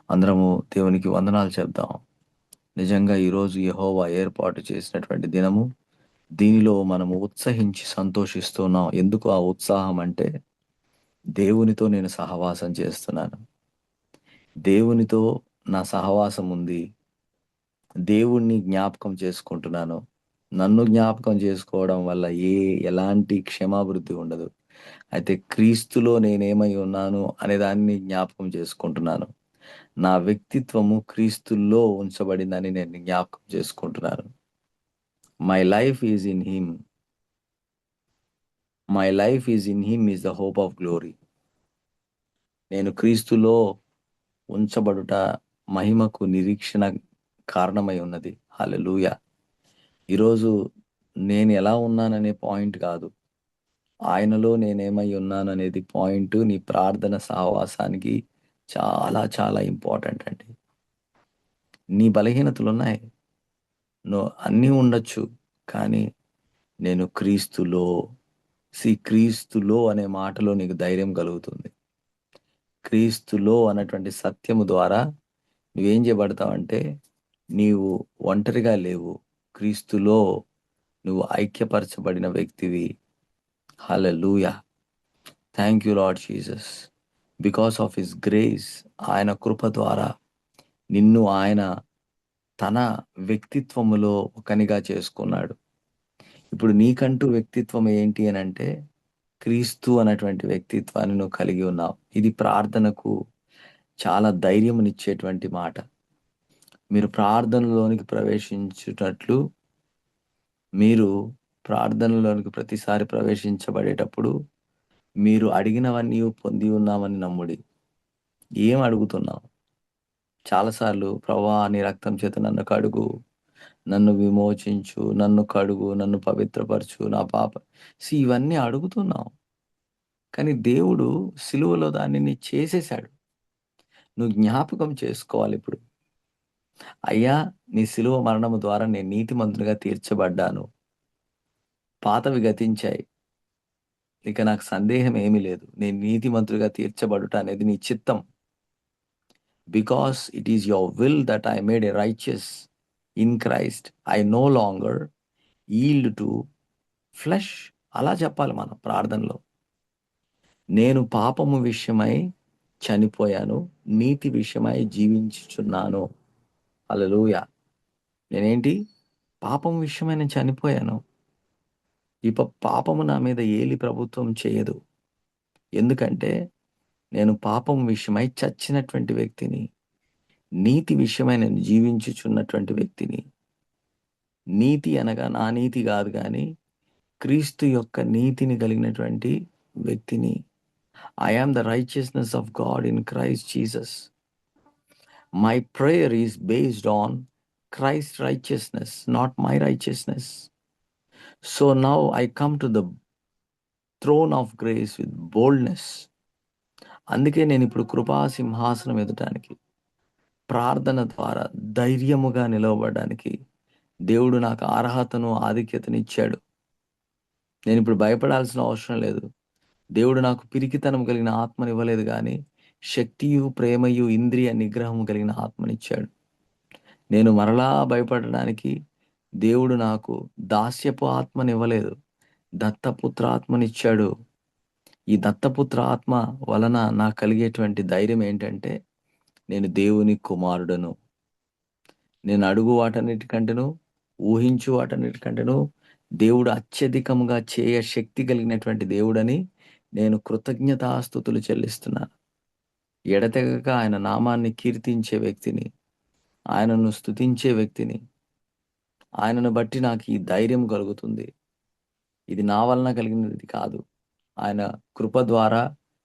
అందరము దేవునికి వందనాలు చెప్దాం. నిజంగా ఈరోజు యెహోవా ఏర్పాటు చేసినటువంటి దినము. దీనిలో మనము ఉత్సహించి సంతోషిస్తున్నాం. ఎందుకు ఆ ఉత్సాహం అంటే, దేవునితో నేను సహవాసం చేస్తున్నాను. దేవునితో నా సహవాసం ఉంది. దేవుణ్ణి జ్ఞాపకం చేసుకుంటున్నాను. నన్ను జ్ఞాపకం చేసుకోవడం వల్ల ఎలాంటి క్షమాభివృద్ధి ఉండదు. అయితే క్రీస్తులో నేనేమై ఉన్నాను అనే దాన్ని జ్ఞాపకం చేసుకుంటున్నాను. నా వ్యక్తిత్వము క్రీస్తులో ఉంచబడిందని నేను జ్ఞాపకం చేసుకుంటున్నాను. My life is in him. My life is in him is the hope of glory. నేను క్రీస్తులో ఉంచబడుట మహిమకు నిరీక్షణ కారణమై ఉన్నది. హల్లెలూయా! ఈరోజు నేను ఎలా ఉన్నాననే పాయింట్ కాదు. ఆయనలో నేనేమై ఉన్నాననేది పాయింట్. నీ ప్రార్థన సహవాసానికి చాలా చాలా ఇంపార్టెంట్ అండి. నీ బలహీనతలున్నాయి. అన్నీ ఉండొచ్చు. కానీ నేను క్రీస్తులో. క్రీస్తులో అనే మాటలో నీకు ధైర్యం కలుగుతుంది. క్రీస్తులో అన్నటువంటి సత్యము ద్వారా నువ్వేం చేయబడతావంటే, నీవు ఒంటరిగా లేవు. క్రీస్తులో నువ్వు ఐక్యపరచబడిన వ్యక్తివి. హల్లెలూయా! Thank you Lord Jesus. Because of his grace, ఆయన కృప ద్వారా నిన్ను ఆయన తన వ్యక్తిత్వములో ఒకనిగా చేసుకున్నాడు. ఇప్పుడు నీకంటూ వ్యక్తిత్వం ఏంటి అనంటే, క్రీస్తు అన్నటువంటి వ్యక్తిత్వాన్ని నువ్వు కలిగి ఉన్నావు. ఇది ప్రార్థనకు చాలా ధైర్యమునిచ్చేటువంటి మాట. మీరు ప్రార్థనలోనికి ప్రవేశించుటట్లు, మీరు ప్రార్థనలోనికి ప్రతిసారి ప్రవేశించబడేటప్పుడు మీరు అడిగినవన్నీ పొంది ఉన్నామని నమ్ముడి. ఏం అడుగుతున్నావు? చాలాసార్లు ప్రభువా నీ రక్తం చేత నన్ను కడుగు, నన్ను విమోచించు, నన్ను కడుగు, నన్ను పవిత్రపరచు, నా పాప ఇవన్నీ అడుగుతున్నావు. కానీ దేవుడు సిలువలో దానిని చేసేశాడు. నువ్వు జ్ఞాపకం చేసుకోవాలిప్పుడు. అయ్యా! నీ సిలువ మరణము ద్వారా నేను నీతిమంతునిగా తీర్చబడ్డాను. పాతవి గతించాయి. ఇక నాకు సందేహం ఏమీ లేదు. నేను నీతిమంతుడిగా తీర్చబడుట అనేది నీ చిత్తం. Because it is your will that I made a righteous in Christ. I know longer yield to flesh. అలా చెప్పాలి మనం ప్రార్థనలో. నేను పాపము విషయమై చనిపోయాను, నీతి విషయమై జీవించుచున్నాను. హల్లెలూయా! నేనేంటి? పాపం విషయమై నేను చనిపోయాను. పాపము నా మీద ఏలి ప్రభుత్వం చేయదు. ఎందుకంటే నేను పాపం విషయమై చచ్చినటువంటి వ్యక్తిని. నీతి విషయమై నేను జీవించుచున్నటువంటి వ్యక్తిని. నీతి అనగా నా నీతి కాదు గాని, క్రీస్తు యొక్క నీతిని కలిగినటువంటి వ్యక్తిని. I am the righteousness of God in Christ Jesus. My prayer is based on Christ's righteousness, not my righteousness. So now I come to the throne of grace with boldness. అందుకే నేను ఇప్పుడు కృపా సింహాసనం ఎదుటానికి, ప్రార్థన ద్వారా ధైర్యముగా నిలవబడడానికి దేవుడు నాకు అర్హతను, ఆధిక్యతనిచ్చాడు. నేను ఇప్పుడు భయపడాల్సిన అవసరం లేదు. దేవుడు నాకు పిరికితనం కలిగిన ఆత్మనివ్వలేదు గాని, శక్తియు, ప్రేమయు, ఇంద్రియ నిగ్రహము కలిగిన ఆత్మనిచ్చాడు. నేను మరలా భయపడడానికి దేవుడు నాకు దాస్యపు ఆత్మనివ్వలేదు. దత్తపుత్ర ఆత్మనిచ్చాడు. ఈ దత్తపుత్ర ఆత్మ వలన నాకు కలిగేటువంటి ధైర్యం ఏంటంటే, నేను దేవుని కుమారుడను. నేను అడుగు వాటన్నిటికంటేను, ఊహించు వాటన్నిటికంటేను దేవుడు అత్యధికముగా చేయ శక్తి కలిగినటువంటి దేవుడని నేను కృతజ్ఞతాస్తుతులు చెల్లిస్తున్నాను. ఎడతెగక ఆయన నామాన్ని కీర్తించే వ్యక్తిని, ఆయనను స్తుతించే వ్యక్తిని. ఆయనను బట్టి నాకు ఈ ధైర్యం కలుగుతుంది. ఇది నా వలన కలిగినది కాదు. ఆయన కృప ద్వారా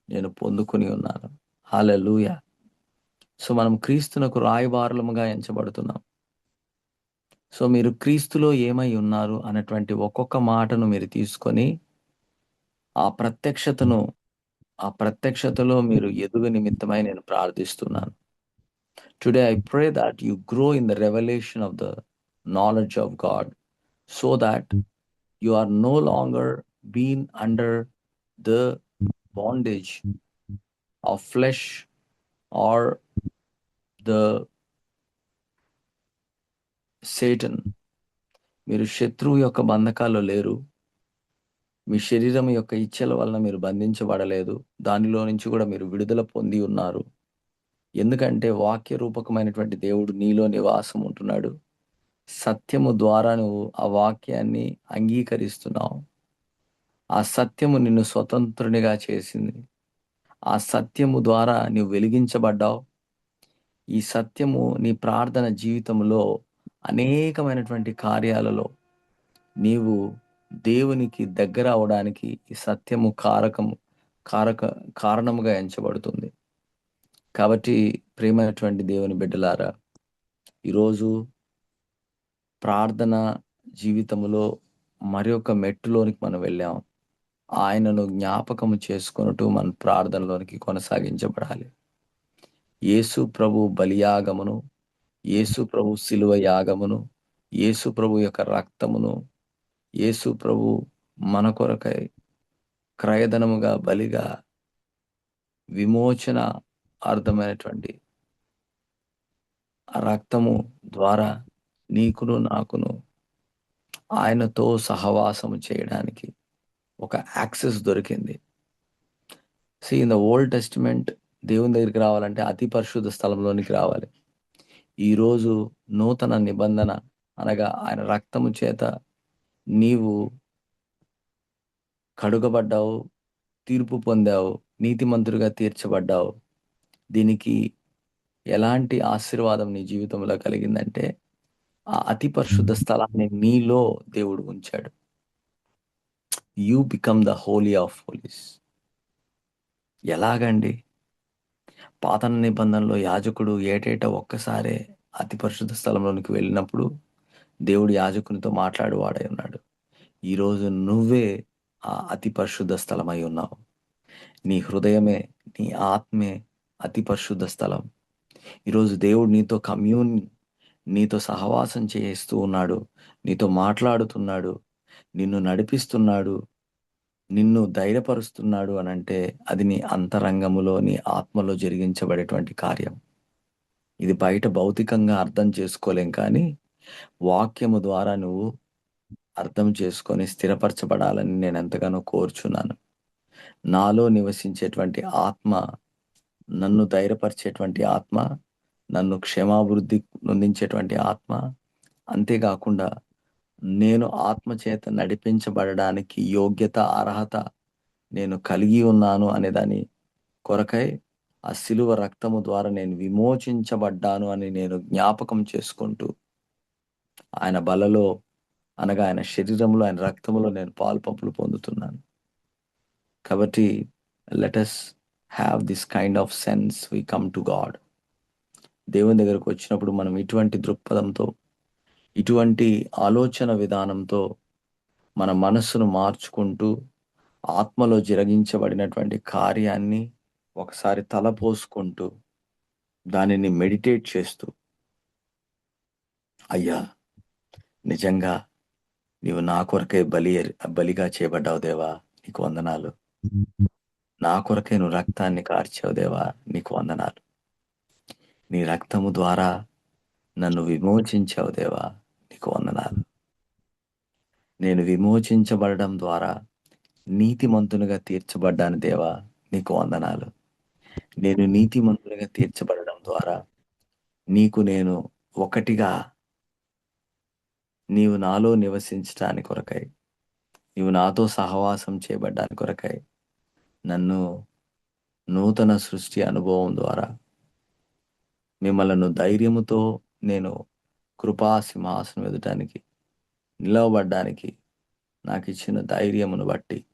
నేను పొందుకొని ఉన్నాను. హల్లెలూయా! సో, మనం క్రీస్తునకు రాయబారులముగా ఎంచబడుతున్నాం. సో, మీరు క్రీస్తులో ఏమై ఉన్నారు అన్నటువంటి ఒక్కొక్క మాటను మీరు తీసుకొని, ఆ ప్రత్యక్షతను ఆ ప్రత్యక్షతలో మీరు ఎదుగు నిమిత్తమై నేను ప్రార్థిస్తున్నాను. Today I pray that you grow in the revelation of the knowledge of God, so that you are no longer being under the bondage of flesh or the Satan. మీరు శత్రువు యొక్క బంధకాల్లో లేరు. మీ శరీరం యొక్క ఇచ్ఛల వలన మీరు బంధించబడలేదు. దానిలో నుంచి కూడా మీరు విడుదల పొంది ఉన్నారు. ఎందుకంటే వాక్య రూపకమైనటువంటి దేవుడు నీలో నివాసం ఉంటున్నాడు. సత్యము ద్వారా నువ్వు ఆ వాక్యాన్ని అంగీకరిస్తున్నావు. ఆ సత్యము నిన్ను స్వతంత్రునిగా చేసింది. ఆ సత్యము ద్వారా నీవు వెలిగించబడ్డావు. ఈ సత్యము నీ ప్రార్థన జీవితంలో అనేకమైనటువంటి కార్యాలలో నీవు దేవునికి దగ్గర అవడానికి ఈ సత్యము కారణముగా ఎంచబడుతుంది. కాబట్టి ప్రియమైనటువంటి దేవుని బిడ్డలారా, ఈరోజు ప్రార్థన జీవితములో మరి ఒక మెట్టులోనికి మనం వెళ్ళాం. ఆయనను జ్ఞాపకము చేసుకొనుటూ మన ప్రార్థనలోనికి కొనసాగించబడాలి. యేసు ప్రభు బలియాగమును, యేసు ప్రభు శిలువ యాగమును, యేసు ప్రభు యొక్క రక్తమును, యేసు ప్రభు మన కొరకై క్రయధనముగా బలిగా విమోచన అర్థమైనటువంటి ఆ రక్తము ద్వారా నీకును నాకును ఆయనతో సహవాసము చేయడానికి ఒక యాక్సెస్ దొరికింది. ఇన్ ద ఓల్డ్ టెస్టిమెంట్ దేవుని దగ్గరికి రావాలంటే అతి పరిశుద్ధ స్థలంలోనికి రావాలి. ఈరోజు నూతన నిబంధన అనగా ఆయన రక్తము చేత నీవు కడుగబడ్డావు, తీర్పు పొందావు, నీతిమంతుడిగా తీర్చబడ్డావు. దీనికి ఎలాంటి ఆశీర్వాదం నీ జీవితంలో కలిగిందంటే, ఆ అతి పరిశుద్ధ స్థలాన్ని నీలో దేవుడు ఉంచాడు. You become the holy of holies. ఎలాగండి? పాత నిబంధనలో యాజకుడు ఏటేటా ఒక్కసారే అతి పరిశుద్ధ స్థలంలోనికి వెళ్ళినప్పుడు దేవుడు యాజకునితో మాట్లాడువాడై ఉన్నాడు. ఈరోజు నువ్వే ఆ అతి పరిశుద్ధ స్థలమై ఉన్నావు. నీ హృదయమే, నీ ఆత్మే అతి పరిశుద్ధ స్థలం. ఈరోజు దేవుడు నీతో సహవాసం చేస్తూ ఉన్నాడు, నీతో మాట్లాడుతున్నాడు, నిన్ను నడిపిస్తున్నాడు, నిన్ను ధైర్యపరుస్తున్నాడు అనంటే అది నీ అంతరంగములో, నీ ఆత్మలో జరిగించబడేటువంటి కార్యం. ఇది బయట భౌతికంగా అర్థం చేసుకోలేం, కానీ వాక్యము ద్వారా నువ్వు అర్థం చేసుకొని స్థిరపరచబడాలని నేను ఎంతగానో కోరుచున్నాను. నాలో నివసించేటువంటి ఆత్మ, నన్ను ధైర్యపరిచేటువంటి ఆత్మ, నన్ను క్షేమాభివృద్ధి నొందించేటువంటి ఆత్మ, అంతేకాకుండా నేను ఆత్మ చేత నడిపించబడడానికి యోగ్యత, అర్హత నేను కలిగి ఉన్నాను అనే దాని కొరకై ఆ శిలువ రక్తము ద్వారా నేను విమోచించబడ్డాను అని నేను జ్ఞాపకం చేసుకుంటూ ఆయన బలలో అనగా ఆయన శరీరంలో, ఆయన రక్తములో నేను పాలు పంపులు పొందుతున్నాను. కాబట్టి let us have this kind of sense we come to God. దేవుని దగ్గరకు వచ్చినప్పుడు మనం ఇటువంటి దృక్పథంతో, ఇటువంటి ఆలోచన విధానంతో మన మనస్సును మార్చుకుంటూ ఆత్మలో జరిగించబడినటువంటి కార్యాన్ని ఒకసారి తలపోసుకుంటూ దానిని మెడిటేట్ చేస్తూ, అయ్యా నిజంగా నీవు నా కొరకే బలిగా చేయబడ్డావు దేవా, నీకు వందనాలు. నా కొరకే నువ్వు రక్తాన్ని కార్చావు దేవా, నీకు వందనాలు. నీ రక్తము ద్వారా నన్ను విమోచించావు దేవా, నీకు వందనాలు. నేను విమోచించబడడం ద్వారా నీతిమంతునిగా తీర్చబడ్డాను దేవా, నీకు వందనాలు. నేను నీతిమంతునిగా తీర్చబడడం ద్వారా నీకు నేను ఒకటిగా, నీవు నాలో నివసించటానికి కొరకై, నీవు నాతో సహవాసం చేయబడ్డానికి కొరకై నన్ను నూతన సృష్టి అనుభవం ద్వారా మిమ్మలను ధైర్యముతో నేను కృపా సింహాసనం ఎదుటానికి నిలవబడ్డానికి నాకు ఇచ్చిన ధైర్యమును బట్టి,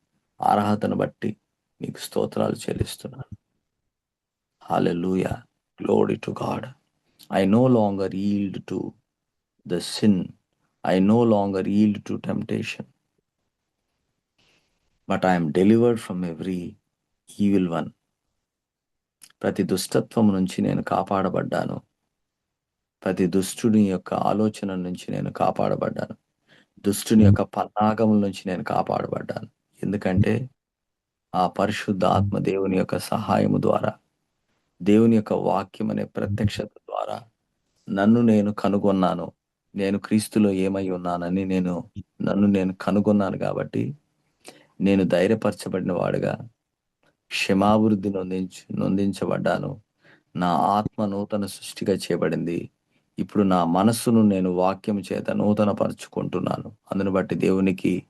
అర్హతను బట్టి మీకు స్తోత్రాలు చెల్లిస్తున్నాను. హల్లెలూయా. Glory to God. I no longer yield to the sin. I no longer yield to temptation. But I am delivered from every evil one. ప్రతి దుష్టత్వం నుంచి నేను కాపాడబడ్డాను. ప్రతి దుష్టుని యొక్క ఆలోచన నుంచి నేను కాపాడబడ్డాను. దుష్టుని యొక్క పన్నాగముల నుంచి నేను కాపాడబడ్డాను. ఎందుకంటే ఆ పరిశుద్ధ ఆత్మ దేవుని యొక్క సహాయము ద్వారా, దేవుని యొక్క వాక్యం అనే ప్రత్యక్షత ద్వారా నన్ను నేను కనుగొన్నాను. నేను క్రీస్తులో ఏమై ఉన్నానని నన్ను నేను కనుగొన్నాను కాబట్టి నేను ధైర్యపరచబడిన వాడుగా క్షమాభివృద్ధి నొందించబడ్డాను. నా ఆత్మ నూతన సృష్టిగా చేయబడింది. ఇప్పుడు నా మనస్సును నేను వాక్యం చేత నూతన పరుచుకుంటున్నాను. అందును బట్టి దేవునికి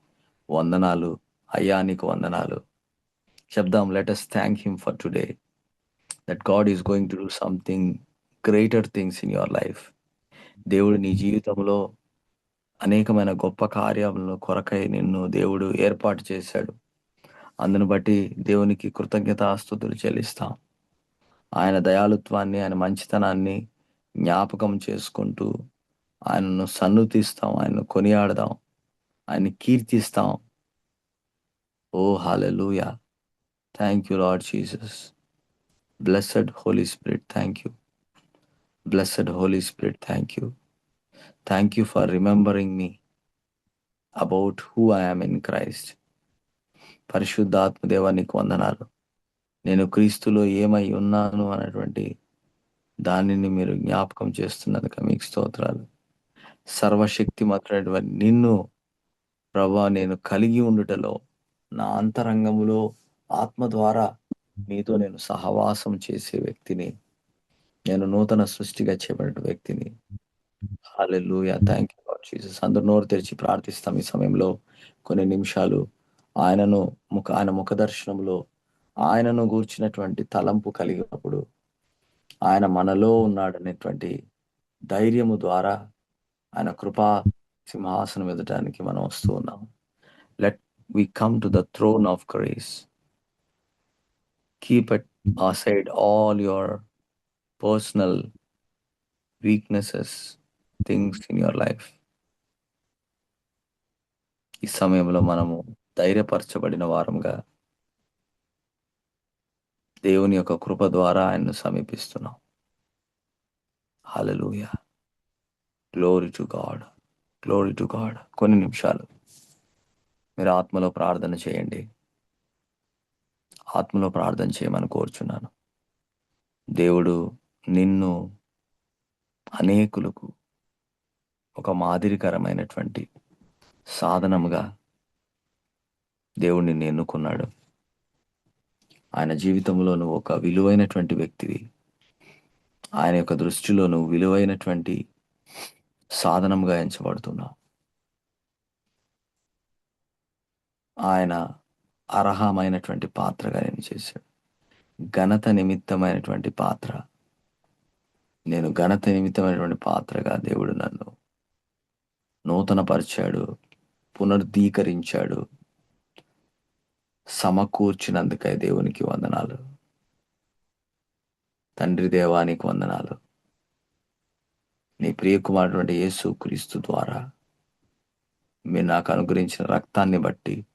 వందనాలు. అయ్యా నీకు వందనాలు చెప్దాం. Let us thank him for today that God is going to do something greater things in your life. దేవుడు నీ జీవితంలో అనేకమైన గొప్ప కార్యముల కొరకై నిన్ను దేవుడు ఏర్పాటు చేశాడు. అందును బట్టి దేవునికి కృతజ్ఞతాస్తుతులు చెల్లిస్తాం. ఆయన దయాళుత్వాన్ని, ఆయన మంచితనాన్ని జ్ఞాపకం చేసుకుంటూ ఆయనను సన్నుతిస్తాం, ఆయనను కొనియాడదాం, ఆయన్ని కీర్తిస్తాం. ఓ హల్లెలూయా. Thank you Lord Jesus. Blessed Holy Spirit, thank you. Blessed Holy Spirit, thank you. Thank you for remembering me about who I am in Christ. పరిశుద్ధాత్మ దేవా నీకు వందనాలు. నేను క్రీస్తులో ఏమై ఉన్నాను అనేటువంటి దానిని మీరు జ్ఞాపకం చేస్తున్నందుకు మీకు స్తోత్రాలు. సర్వశక్తిమంతుడైనటువంటి నిన్ను ప్రభా నేను కలిగి ఉండుటలో, నా అంతరంగములో ఆత్మ ద్వారా నీతో నేను సహవాసం చేసే వ్యక్తిని, నేను నూతన సృష్టిగా చేయబడిన వ్యక్తిని. హల్లెలూయా. Thank you Lord Jesus. అందరూ నోరు తెరిచి ప్రార్థిస్తాం ఈ సమయంలో కొన్ని నిమిషాలు. ఆయన ముఖ దర్శనంలో ఆయనను గూర్చినటువంటి తలంపు కలిగినప్పుడు ఆయన మనలో ఉన్నాడనేటువంటి ధైర్యము ద్వారా ఆయన కృపా సింహాసనం ఎదటానికి మనం వస్తూ ఉన్నాం. Let we come to the throne of grace. Keep it aside all your personal weaknesses, things in your life. ఈ సమయంలో మనము ధైర్యపరచబడిన వారంగా దేవుని యొక్క కృప ద్వారా ఆయన్ను సమీపిస్తున్నాం. హల్లెలూయా. Glory to God. Glory to God. కొన్ని నిమిషాలు మీరు ఆత్మలో ప్రార్థన చేయండి. ఆత్మలో ప్రార్థన చేయమని కోరుచున్నాను. దేవుడు నిన్ను అనేకులకు ఒక మాదిరికరమైనటువంటి సాధనముగా దేవుడు నిన్ను ఎన్నుకున్నాడు. ఆయన జీవితంలో నువ్వు ఒక విలువైనటువంటి వ్యక్తివి. ఆయన యొక్క దృష్టిలో నువ్వు విలువైనటువంటి సాధనముగా ఎంచబడుతున్నావు. ఆయన అర్హమైనటువంటి పాత్రగా నేను చేశాడు. ఘనత నిమిత్తమైనటువంటి పాత్ర. నేను ఘనత నిమిత్తమైనటువంటి పాత్రగా దేవుడు నన్ను నూతనపరిచాడు, పునరుద్ధీకరించాడు. సమకూర్చినందుకై దేవునికి వందనాలు. తండ్రి దేవానికి వందనాలు. నీ ప్రియకుమారుడు యేసు క్రీస్తు ద్వారా మీరు నాకు అనుగ్రహించిన రక్తాన్ని బట్టి,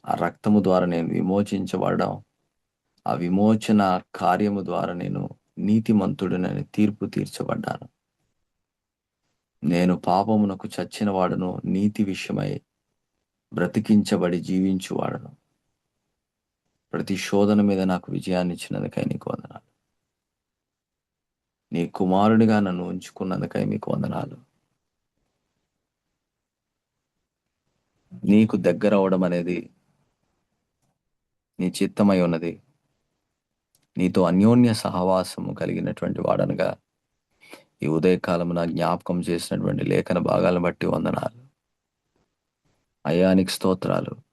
ఆ రక్తము ద్వారా నేను విమోచించబడడం, ఆ విమోచన కార్యము ద్వారా నేను నీతిమంతుడనని తీర్పు తీర్చబడ్డాను. నేను పాపమునకు చచ్చిన వాడును, నీతి విషయమై బ్రతికించబడి జీవించువాడను. ప్రతి శోధన మీద నాకు విజయాన్ని ఇచ్చినందుకై నీకు వందనాలు. నీ కుమారుడిగా నన్ను ఉంచుకున్నందుకై మీకు వందనాలు. నీకు దగ్గర అవడం అనేది నీ చిత్తమై ఉన్నది. నీతో అన్యోన్య సహవాసము కలిగినటువంటి వాడనగా ఈ ఉదయకాలమున జ్ఞాపకం చేసినటువంటి లేఖన భాగాలను బట్టి వందనాలు. అయ్యా నీకు స్తోత్రాలు.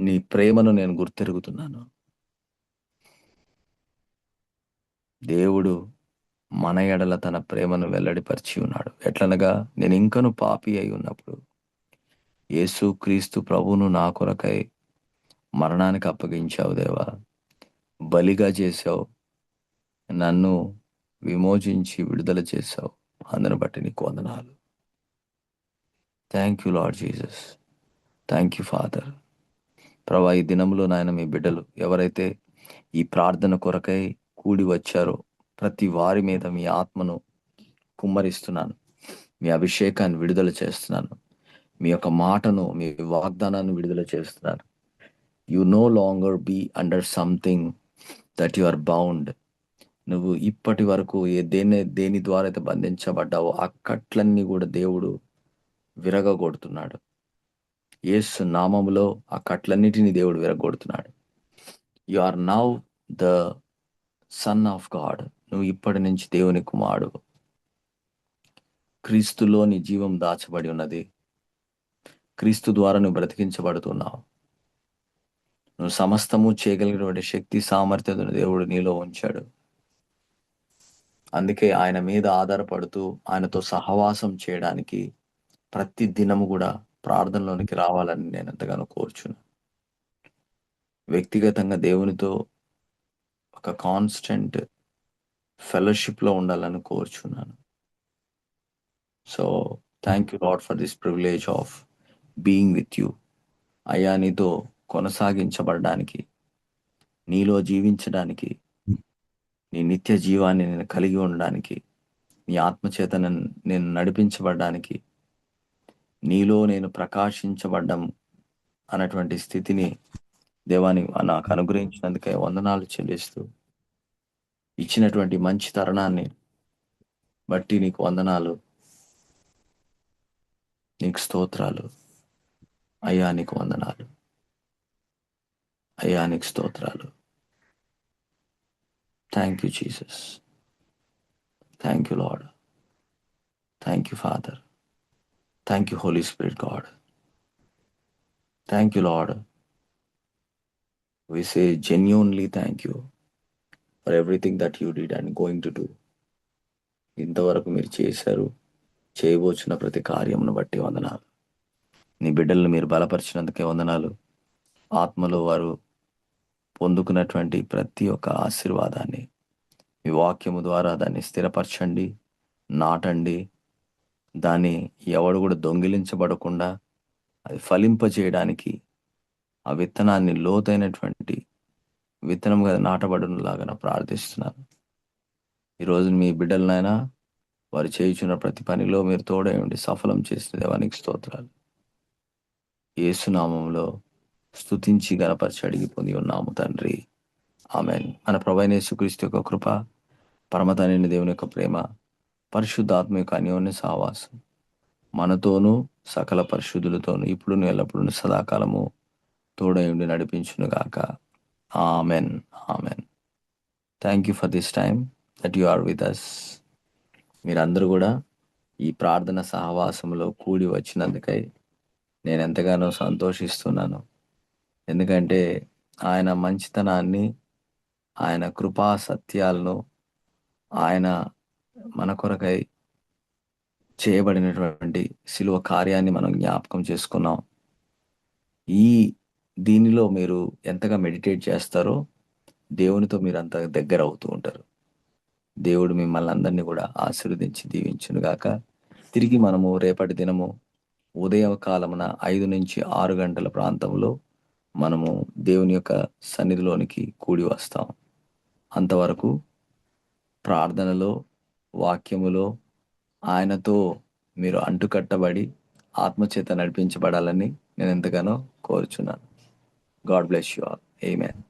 నీ ప్రేమను నేను గుర్తెరుగుతున్నాను. దేవుడు మన ఎడల తన ప్రేమను వెల్లడిపరిచి ఉన్నాడు. ఎట్లనగా నేను ఇంకను పాపి అయి ఉన్నప్పుడు యేసు క్రీస్తు ప్రభువును నా కొరకై మరణానికి అప్పగించావు దేవా. బలిగా చేశావు. నన్ను విమోచించి విడుదల చేశావు. అందును బట్టి నీకు వందనాలు. Thank you Lord Jesus. Thank you father. ప్రభా, ఈ దినంలో నాయన మీ బిడ్డలు ఎవరైతే ఈ ప్రార్థన కొరకై కూడి వచ్చారో ప్రతి వారి మీద మీ ఆత్మను కుమ్మరిస్తున్నాను. మీ అభిషేకాన్ని విడుదల చేస్తున్నాను. మీ యొక్క మాటను, మీ వాగ్దానాన్ని విడుదల చేస్తున్నాను. You no longer be under something that you are bound. నువ్వు ఇప్పటి వరకు దేని ద్వారా అయితే బంధించబడ్డావో ఆ కట్లన్నీ కూడా దేవుడు విరగగొడుతున్నాడు. యేసు నామములో ఆ కట్లన్నిటిని దేవుడు విరగొడుతున్నాడు. You are now the son of God. నువ్వు ఇప్పటి నుంచి దేవుని కుమారుడు. క్రీస్తులో నీ జీవం దాచబడి ఉన్నది. క్రీస్తు ద్వారా నువ్వు బ్రతికించబడుతున్నావు. నువ్వు సమస్తము చేయగలిగినటువంటి శక్తి సామర్థ్యతను దేవుడు నీలో ఉంచాడు. అందుకే ఆయన మీద ఆధారపడుతూ ఆయనతో సహవాసం చేయడానికి ప్రతి దినము కూడా ప్రార్థనలోనికి రావాలని నేను ఎంతగానో కోరుచున్నాను. వ్యక్తిగతంగా దేవునితో ఒక కాన్స్టెంట్ ఫెలోషిప్లో ఉండాలని కోరుచున్నాను. So thank you lord for this privilege of being with you. అయ్యా, నీతో కొనసాగించబడడానికి, నీలో జీవించడానికి, నీ నిత్య జీవాన్ని నేను కలిగి ఉండడానికి, నీ ఆత్మచేత నేను నడిపించబడడానికి, నీలో నేను ప్రకాశించబడ్డం అన్నటువంటి స్థితిని దేవాని నాకు అనుగ్రహించినందుకే వందనాలు చెల్లిస్తూ, ఇచ్చినటువంటి మంచి తరుణాన్ని బట్టి నీకు వందనాలు, నీకు స్తోత్రాలు. అయ్యా నీకు వందనాలు. అయ్యా నీకు స్తోత్రాలు. Thank you Jesus. Thank you Lord. Thank you Father. Thank you Holy Spirit God. Thank you Lord. We say genuinely thank you for everything that you did and going to do. ఇంతవరకు మీరు చేశారు, చేయబోచున్న ప్రతి కార్యమును బట్టి వందనాలు. నీ బిడ్డలను మీరు బలపరిచినందుకే వందనాలు. ఆత్మలో వారు పొందుకున్నటువంటి ప్రతి ఒక్క ఆశీర్వాదాన్ని మీ వాక్యము ద్వారా దాన్ని స్థిరపరచండి, నాటండి. దాన్ని ఎవడు కూడా దొంగిలించబడకుండా అది ఫలింపజేయడానికి ఆ విత్తనాన్ని లోతైనటువంటి విత్తనంగా నాటబడులాగా ప్రార్థిస్తున్నాను. ఈరోజు మీ బిడ్డలనైనా వారు చేయుచున్న ప్రతి పనిలో మీరు తోడై ఉండి సఫలం చేసిన దేవానికి స్తోత్రాలు. యేసునామంలో స్తుతించి గణపరిచి అడిగి పొంది ఉన్నాము తండ్రి. ఆమెన్. మన ప్రభువైన యేసుక్రీస్తు యొక్క కృప, పరమతండ్రి దేవుని యొక్క ప్రేమ, పరిశుద్ధాత్మ యొక్క అన్యోన్య సహవాసం మనతోనూ సకల పరిశుద్ధులతోనూ ఇప్పుడును ఎల్లప్పుడూ సదాకాలము తోడై ఉండి నడిపించునుగాక. Amen. Amen. Thank you for this time that you are with us. మీరందరూ కూడా ఈ ప్రార్థన సహవాసంలో కూడి వచ్చినందుకై నేను ఎంతగానో సంతోషిస్తున్నాను. ఎందుకంటే ఆయన మంచితనాన్ని, ఆయన కృపా సత్యాలను, ఆయన మన కొరకై చేయబడినటువంటి శిలువ కార్యాన్ని మనం జ్ఞాపకం చేసుకున్నాం. దీనిలో మీరు ఎంతగా మెడిటేట్ చేస్తారో దేవునితో మీరు అంత దగ్గర అవుతూ ఉంటారు. దేవుడు మిమ్మల్ని అందరినీ కూడా ఆశీర్వదించి దీవించునుగాక. తిరిగి మనము రేపటి దినము ఉదయకాలమున 5 నుంచి 6 గంటల ప్రాంతంలో మనము దేవుని యొక్క సన్నిధిలోనికి కూడి వస్తాం. అంతవరకు ప్రార్థనలో, వాక్యములో ఆయనతో మీరు అంటుకట్టబడి ఆత్మచేత నడిపించబడాలని నేను ఎంతగానో కోరుచున్నాను. God bless you all. Amen.